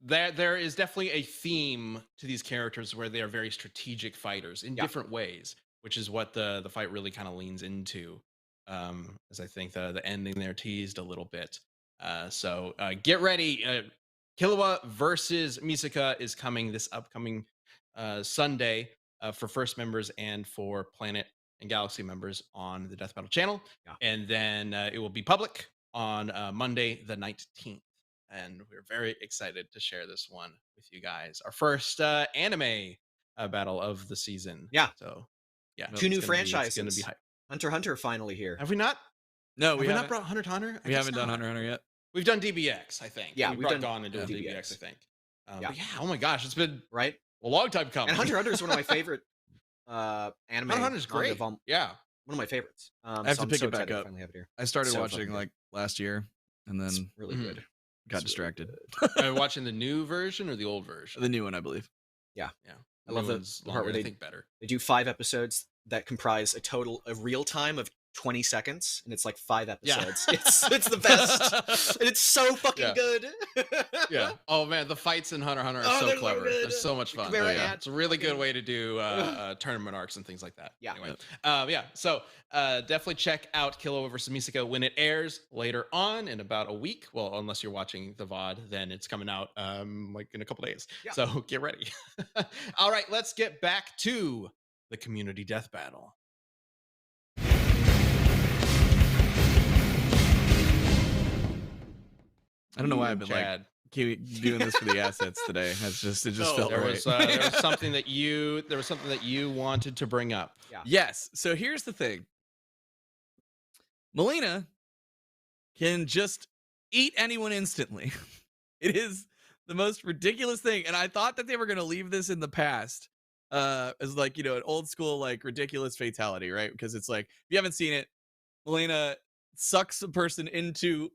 there is definitely a theme to these characters where they are very strategic fighters in different ways, which is what the fight really kind of leans into. As I think the ending there teased a little bit. So get ready. Killua versus Misaka is coming this upcoming Sunday for First members and for Planet and Galaxy members on the Death Battle channel. Yeah. And then it will be public on Monday the 19th. And we're very excited to share this one with you guys. Our first anime battle of the season. Yeah. So, yeah. Two new it's franchises. going to be hype. Hunter x Hunter finally here. Have we not? No, Have we not brought Hunter x Hunter? We haven't done Hunter x Hunter yet. We've done DBX, I think. Yeah, we we've brought done Gone into DBX, I think. Yeah. But yeah, oh my gosh, it's been Right? a long time coming. And Hunter x Hunter is one of my favorite anime. Hunter x Hunter's great. of all- Yeah. One of my favorites. I have to I'm pick so it back excited to up. finally have it here. I started So watching fucking like last year, and It's then really Mhm. good. got It's really distracted. Are you watching the new version or the old version? The new one, I believe. Yeah. I love the one's part longer, where I they- think better. They do 5 episodes that comprise a total of real time of 20 seconds, and it's like 5 Yeah. episodes. It's the best, and it's so fucking Yeah. good. Yeah. Oh man, the fights in Hunter x Hunter are Oh, so they're so clever. good. They're so much fun. Chimera Yeah. Ant, It's a really good fucking- way to do tournament arcs and things like that. Yeah. Anyway. Yeah. So definitely check out Killua versus Misaka when it airs later on in about a week. Well, unless you're watching the VOD, then it's coming out like in a couple days. Yeah. So get ready. All right, let's get back to the community death battle. I don't know why I've been like Chad. keep doing this for the assets today. It just felt There right. was there was something that you wanted to bring up. Yes. So here's the thing. Mileena can just eat anyone instantly. It is the most ridiculous thing. And I thought that they were going to leave this in the past as like, you know, an old school, like ridiculous fatality, right? Because it's like, if you haven't seen it, Mileena sucks a person into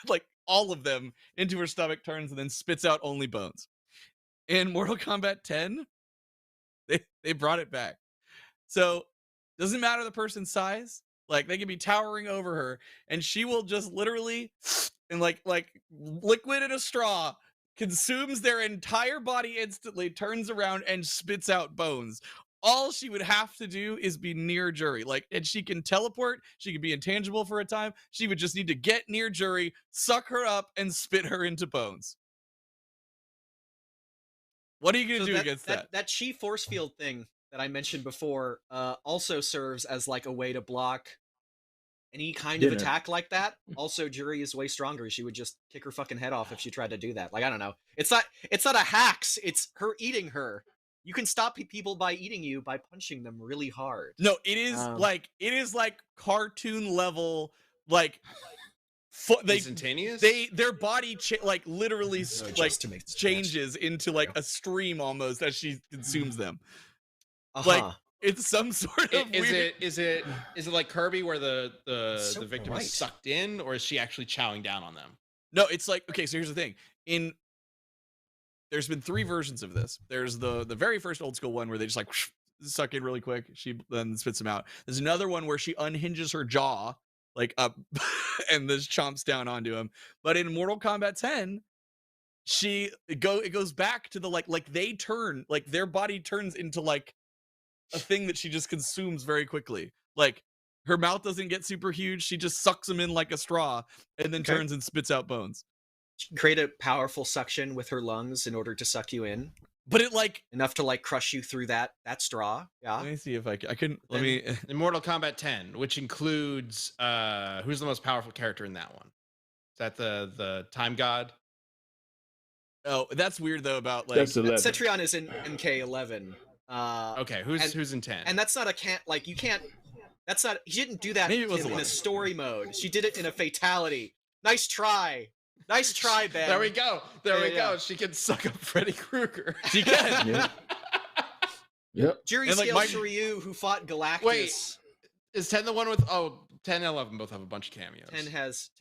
like all of them into her stomach, turns, and then spits out only bones. In Mortal Kombat 10, they brought it back. So doesn't matter the person's size, like they can be towering over her, and she will just literally and like liquid in a straw consumes their entire body instantly, turns around and spits out bones. All she would have to do is be near Juri. Like, and she can teleport, she can be intangible for a time. She would just need to get near Juri, suck her up, and spit her into bones. What are you gonna do against that? That chi force field thing that I mentioned before also serves as like a way to block any kind of attack like that. Also, Juri is way stronger. She would just kick her fucking head off if she tried to do that. Like, I don't know. It's not a hacks. It's her eating her. You can stop people by eating you by punching them really hard. No, it is like cartoon level, like instantaneous. Their body like literally changes into like a stream almost as she consumes them. Like it's some sort of weird... Is it like Kirby where the victim is sucked in, or is she actually chowing down on them? No, it's like, okay, so here's the thing. There's been 3 versions of this. There's the very first old school one where they just like suck in really quick. She then spits them out. There's another one where she unhinges her jaw like up and just chomps down onto him. But in Mortal Kombat 10, it goes back to the like they turn, like their body turns into like a thing that she just consumes very quickly. Like her mouth doesn't get super huge. She just sucks them in like a straw and then turns and spits out bones. She can create a powerful suction with her lungs in order to suck you in. But it like enough to like crush you through that straw. Yeah. Let me see if I can. In Mortal Kombat 10, which includes who's the most powerful character in that one? Is that the Time God? Oh, that's weird though. About like Cetrion is in MK11. Okay, who's in 10? And that's not you can't. That's not. He didn't do that in a story mode. She did it in a fatality. Nice try. Nice try, Ben. There we go. There we go. She can suck up Freddy Krueger. She can. Yep. Juri scales Ryu, who fought Galactus. Wait, is 10 the one with? 10 and 11 both have a bunch of cameos. 10 has.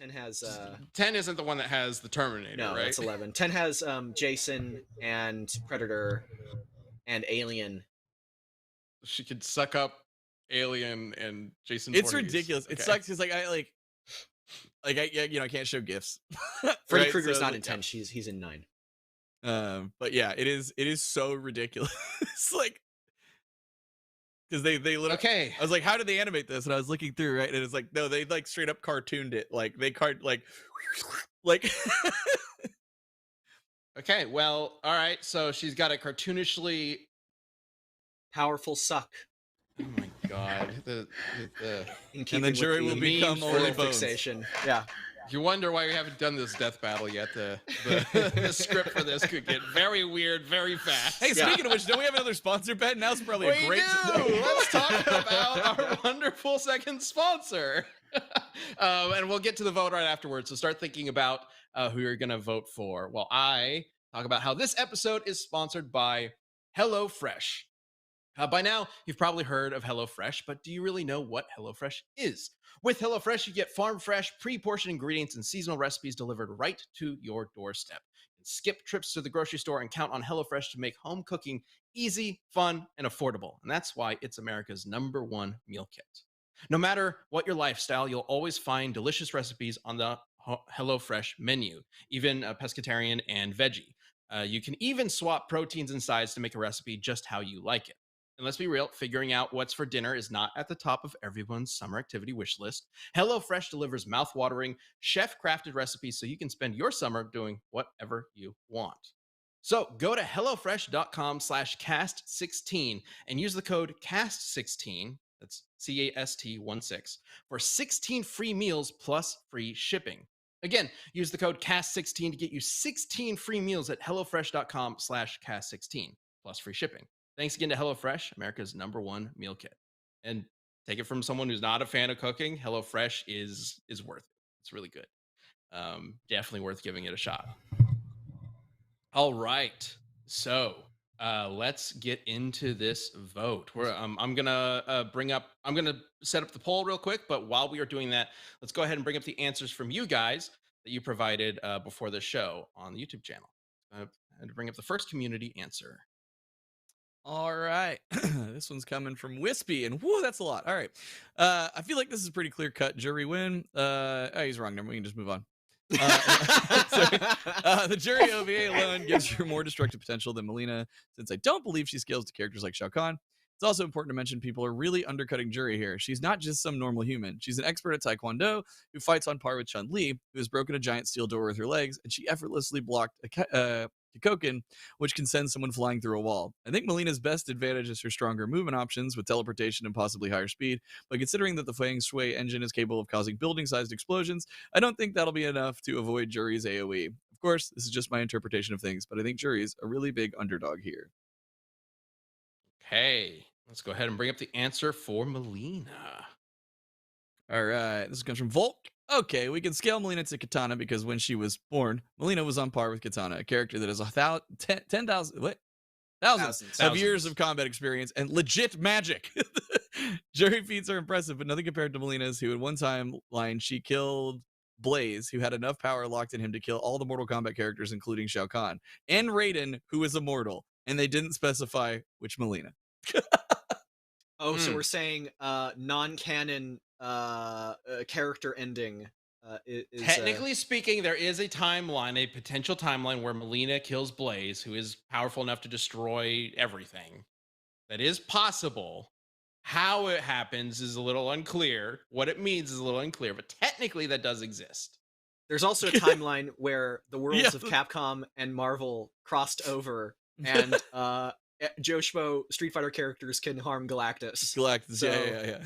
10 isn't the one that has the Terminator, no, right? It's 11. 10 has Jason and Predator and Alien. She could suck up Alien and Jason. It's Voorhees. ridiculous. Okay. It sucks because I can't show gifs. Freddy Krueger's not in 10. He's in 9. But yeah, it is so ridiculous. Like, because they literally. Okay. I was like, how did they animate this? And I was looking through, right, and it's like, no, they like straight up cartooned it. Like they like. Okay. Well, all right. So she's got a cartoonishly powerful suck. Oh my god. And then Juri will become only bones. Fixation. Yeah. You wonder why we haven't done this death battle yet. The script for this could get very weird very fast. Hey, speaking of which, don't we have another sponsor, Ben? Now's probably a great time. Let's talk about our wonderful second sponsor. And we'll get to the vote right afterwards. So start thinking about who you're going to vote for. While I talk about how this episode is sponsored by HelloFresh. By now, you've probably heard of HelloFresh, but do you really know what HelloFresh is? With HelloFresh, you get farm-fresh, pre-portioned ingredients and seasonal recipes delivered right to your doorstep. You can skip trips to the grocery store and count on HelloFresh to make home cooking easy, fun, and affordable. And that's why it's America's #1 meal kit. No matter what your lifestyle, you'll always find delicious recipes on the HelloFresh menu, even pescatarian and veggie. You can even swap proteins and sides to make a recipe just how you like it. And let's be real, figuring out what's for dinner is not at the top of everyone's summer activity wish list. HelloFresh delivers mouth-watering, chef-crafted recipes so you can spend your summer doing whatever you want. So go to HelloFresh.com/cast16 and use the code CAST16, that's CAST16, for 16 free meals plus free shipping. Again, use the code CAST16 to get you 16 free meals at HelloFresh.com/cast16 plus free shipping. Thanks again to HelloFresh, America's #1 meal kit. And take it from someone who's not a fan of cooking, HelloFresh is worth it. It's really good. Definitely worth giving it a shot. All right. So let's get into this vote. I'm gonna set up the poll real quick, but while we are doing that, let's go ahead and bring up the answers from you guys that you provided before the show on the YouTube channel. And to bring up the first community answer. All right. This one's coming from Wispy, and whoo, that's a lot. All right. I feel like this is pretty clear cut. Juri win. He's wrong number. We can just move on. The Juri OVA alone gives her more destructive potential than Mileena, since I don't believe she scales to characters like Shao Kahn. It's also important to mention people are really undercutting Juri here. She's not just some normal human. She's an expert at Taekwondo who fights on par with Chun-Li, who has broken a giant steel door with her legs, and she effortlessly blocked a Kikoken, which can send someone flying through a wall. I think Melina's best advantage is her stronger movement options with teleportation and possibly higher speed, but considering that the Fang Shui engine is capable of causing building-sized explosions, I don't think that'll be enough to avoid Juri's AoE. Of course, this is just my interpretation of things, but I think Juri's a really big underdog here. Okay, let's go ahead and bring up the answer for Mileena. All right, this comes from Volk. Okay, we can scale Mileena to Katana because when she was born, Mileena was on par with Katana, a character that has 10,000 thousands of years of combat experience and legit magic. Juri feats are impressive, but nothing compared to Melina's, who at one time line she killed Blaze, who had enough power locked in him to kill all the Mortal Kombat characters, including Shao Kahn, and Raiden, who is immortal, and they didn't specify which Mileena. So we're saying non-canon character ending is Technically speaking, there is a timeline, a potential timeline where Mileena kills Blaze, who is powerful enough to destroy everything. That is possible. How it happens is a little unclear. What it means is a little unclear, but technically that does exist. There's also a timeline where the worlds of Capcom and Marvel crossed over, and Joe Schmo Street Fighter characters can harm Galactus. Galactus, So, yeah.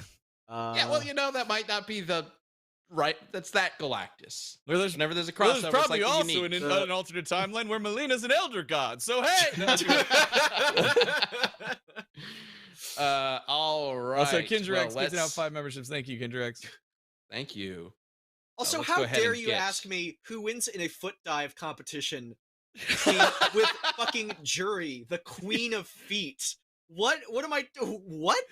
Yeah, well, that might not be the right. That's that Galactus. Whenever there's a crossover, there's probably it's like also unique. an alternate timeline where Melina's an elder god. So hey. All right. Also, Kindrex well, giving out 5 memberships. Thank you, Kindrex. Thank you. Also, let's how go ahead dare and you get- ask me who wins in a foot dive competition with fucking Juri, the queen of feet? What am I? What?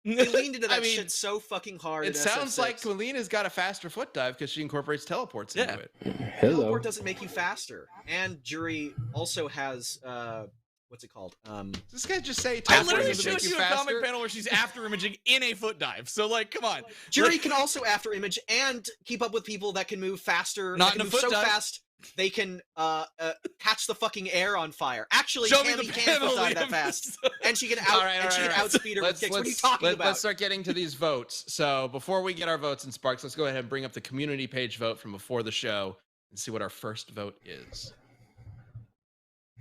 They leaned into that shit so fucking hard. It in sounds like SF6. Melina's got a faster foot dive because she incorporates teleports into it. Hello. Teleport doesn't make you faster, and Juri also has what's it called? Does this guy just say I teleport literally doesn't make showed you you a comic faster? panel where she's after imaging in a foot dive. So like, come on. Juri can also after image and keep up with people that can move faster. Not that can in a move foot so dive. fast they can catch the fucking air on fire. Actually, Show me Cammy the can panel, foot dive that Liam. fast, and she can All right. outspeed her with kicks. What are you talking about? Let's start getting to these votes. So before we get our votes in Sparks, let's go ahead and bring up the community page vote from before the show and see what our first vote is.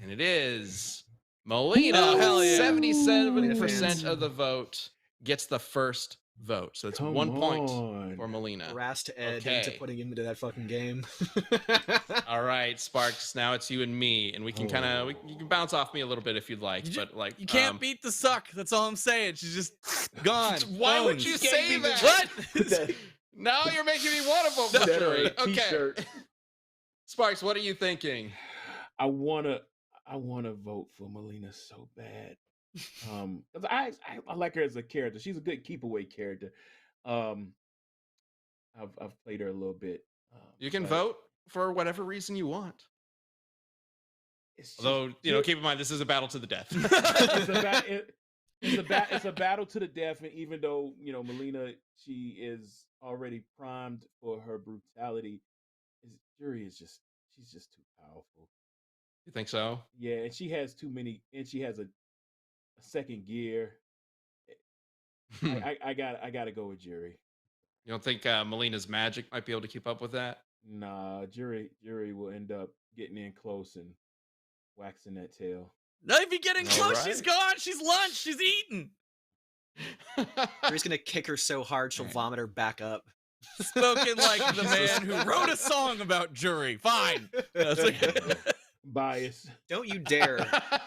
And it is Mileena. Oh, hell yeah. 77% of the vote gets the first vote. So it's Come 1 point on. for Mileena. Harassed Ed Okay. into putting him into that fucking game. All right, Sparks. Now it's you and me, and we can you can bounce off me a little bit if you'd like, but like You can't beat the suck. That's all I'm saying. She's just gone. Why would Bones. you say that? What? Now you're making me want to vote for That Juri. on a Okay, t-shirt. Sparks, what are you thinking? I wanna vote for Mileena so bad. 'Cause I like her as a character. She's a good keep away character. I've played her a little bit. You can but vote for whatever reason you want. it's just- Although, keep in mind this is a battle to the death. it's a battle to the death, and even though Mileena, she is already primed for her brutality, Juri she's just too powerful. You think so? Yeah, and she has too many, and she has a second gear. You I gotta go with Juri. don't think Melina's magic might be able to keep up with that? Nah, Juri will end up getting in close and waxing that tail. Not even getting All close. right. She's gone. She's lunch. She's eaten. Juri's gonna kick her so hard she'll Right. vomit her back up. Spoken like the man who wrote a song about Juri. Fine. That's like- Bias. Don't you dare!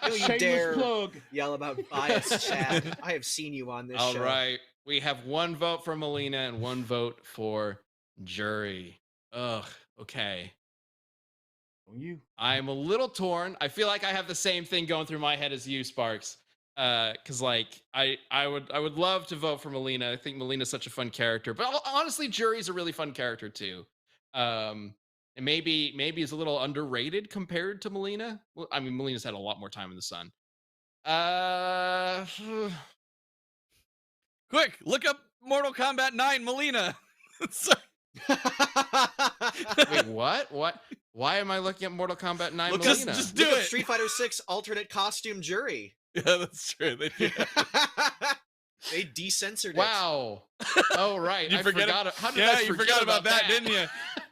Don't you Shameless dare plug. yell about bias, Chad. I have seen you on this All show. right. We have 1 vote for Mileena and 1 vote for Juri. Ugh. Okay. On you. I'm a little torn. I feel like I have the same thing going through my head as you, Sparks. Because I would love to vote for Mileena. I think Melina's such a fun character, but honestly, Juri's a really fun character too. And maybe is a little underrated compared to Mileena. Well, I mean, Melina's had a lot more time in the sun. Quick, look up Mortal Kombat 9 Mileena. Sorry. Wait, what? What? Why am I looking at Mortal Kombat 9 Look, Mileena? just do look up it. Street Fighter 6 alternate costume Juri. Yeah, that's true. They do. They decensored Wow. Oh, right. You I forget forgot. How did Yeah, I you forget forgot about that, didn't you?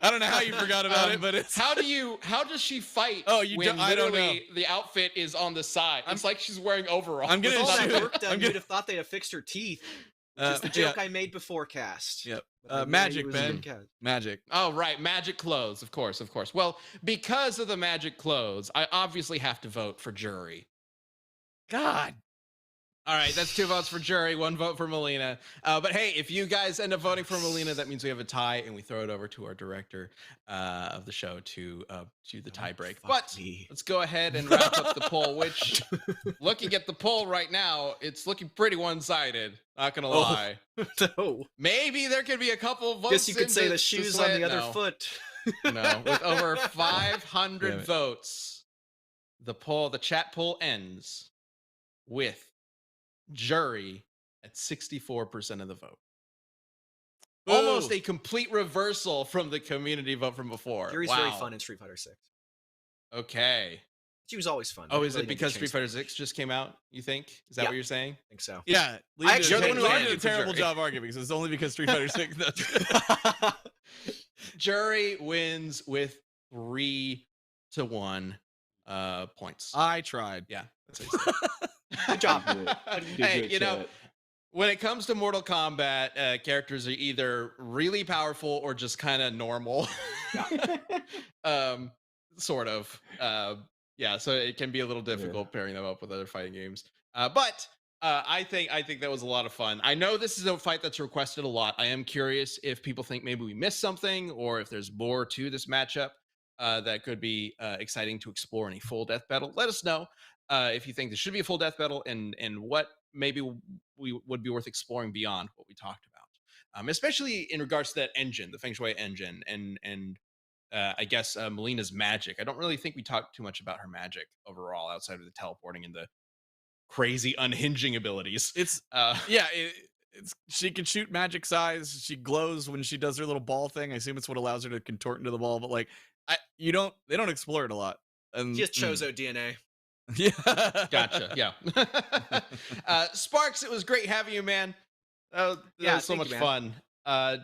I don't know how you forgot about it, but it's How does she fight Oh, you when don't- I don't literally the outfit is on the side? It's like she's wearing overalls. I'm With gonna all that shoot- work done, I'm you'd gonna- have thought they'd have fixed her teeth. Which is the yeah. joke I made before cast. Yep. But I knew Magic, it was Ben. good cast. Magic. Oh, right. Magic clothes. Of course. Well, because of the magic clothes, I obviously have to vote for Juri. God. All right, that's 2 votes for Juri, 1 vote for Mileena. But hey, if you guys end up voting for Mileena, that means we have a tie, and we throw it over to our director of the show to do the tie break. But let's go ahead and wrap up the poll. Which, looking at the poll right now, it's looking pretty one-sided. Not gonna lie. No. Maybe there could be a couple votes. Guess you could in say to- the to shoes sway on it. the other No. foot. No, with over Damn 500 it. votes, the chat poll ends with Juri at 64% of the vote. Almost Ooh. a complete reversal from the community vote from before. Yuri's Wow. very fun in Street Fighter 6. Okay. She was always fun. Oh, They is really it need to because change Street Fighter that. 6 just came out, you think? Is that Yeah. what you're saying? I think so. Yeah. I actually Lee don't know did why. a terrible job arguing because it's only because Street Fighter 6. Juri wins with 3-1 points. I tried. Yeah. That's what he said. Good job. Hey, you know, when it comes to Mortal Kombat, characters are either really powerful or just kind of normal. Sort of. Yeah, so it can be a little difficult pairing them up with other fighting games. But I think that was a lot of fun. I know this is a fight that's requested a lot. I am curious if people think maybe we missed something or if there's more to this matchup that could be exciting to explore in a full death battle. Let us know if you think there should be a full death battle and what maybe we would be worth exploring beyond what we talked about, especially in regards to that engine, the Feng Shui engine, and I guess Mileena's magic. I don't really think we talked too much about her magic overall, outside of the teleporting and the crazy unhinging abilities. It's yeah, it's she can shoot magic size. She glows when she does her little ball thing. I assume it's what allows her to contort into the ball. But like, they don't explore it a lot. And Just Chozo DNA. yeah, Gotcha. Yeah. Sparx, it was great having you, man. That Yeah, was so thank much you, fun.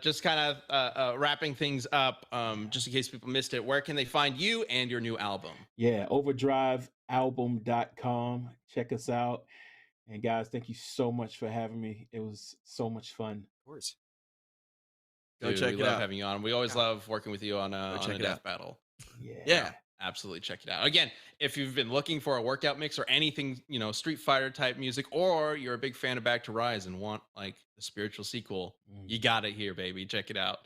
Just kind of wrapping things up, just in case people missed it. Where can they find you and your new album? Yeah, overdrivealbum.com. Check us out. And guys, thank you so much for having me. It was so much fun. Of course. Go Dude, check we it love out. having you on. We always love working with you on check a it death out. battle. Yeah. Absolutely, check it out. Again, if you've been looking for a workout mix or anything, Street Fighter type music, or you're a big fan of Back to Rise and want like the spiritual sequel, you got it here, baby. Check it out.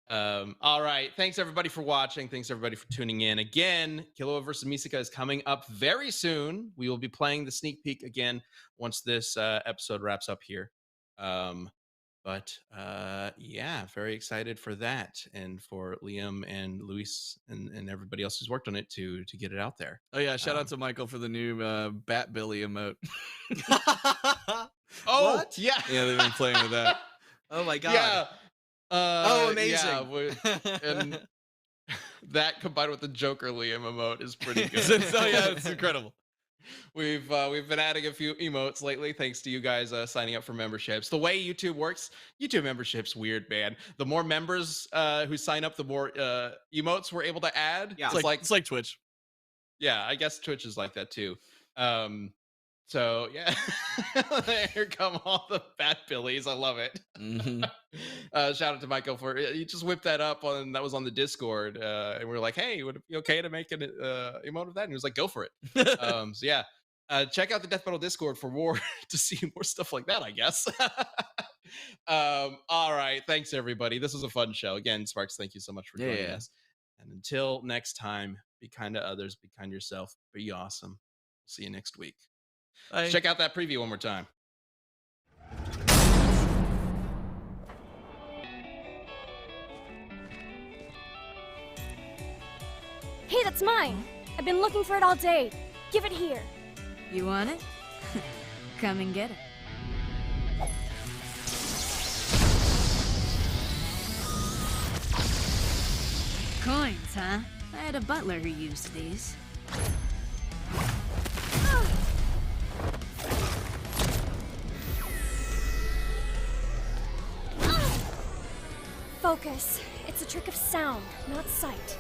All right. Thanks everybody for watching. Thanks everybody for tuning in. Again, Killua vs. Misaka is coming up very soon. We will be playing the sneak peek again once this episode wraps up here. But yeah, very excited for that and for Liam and Luis and everybody else who's worked on it to get it out there. Oh yeah, shout out to Michael for the new Bat Billy emote. Oh, What? yeah. Yeah, they've been playing with that. Oh my god. Yeah. Oh, amazing. Yeah, and that combined with the Joker Liam emote is pretty good. Oh yeah, it's incredible. We've been adding a few emotes lately, thanks to you guys signing up for memberships. The way YouTube works, YouTube membership's weird, man. The more members who sign up, the more emotes we're able to add. Yeah. It's like Twitch. Yeah, I guess Twitch is like that too. So yeah, here come all the Bat Billies. I love it. Mhm. Shout out to Michael for you just whipped that up on that was on the Discord, and we were like, hey, would it be okay to make an emote of that? And he was like, go for it. So yeah, check out the Death Battle Discord for more to see more stuff like that, I guess. All right, thanks everybody. This was a fun show. Again, Sparx, thank you so much for joining us. And until next time, be kind to others, be kind to yourself, be awesome. See you next week. Bye. Check out that preview one more time. Hey, that's mine. I've been looking for it all day. Give it here. You want it? Come and get it. Coins, huh? I had a butler who used these. Focus. It's a trick of sound, not sight.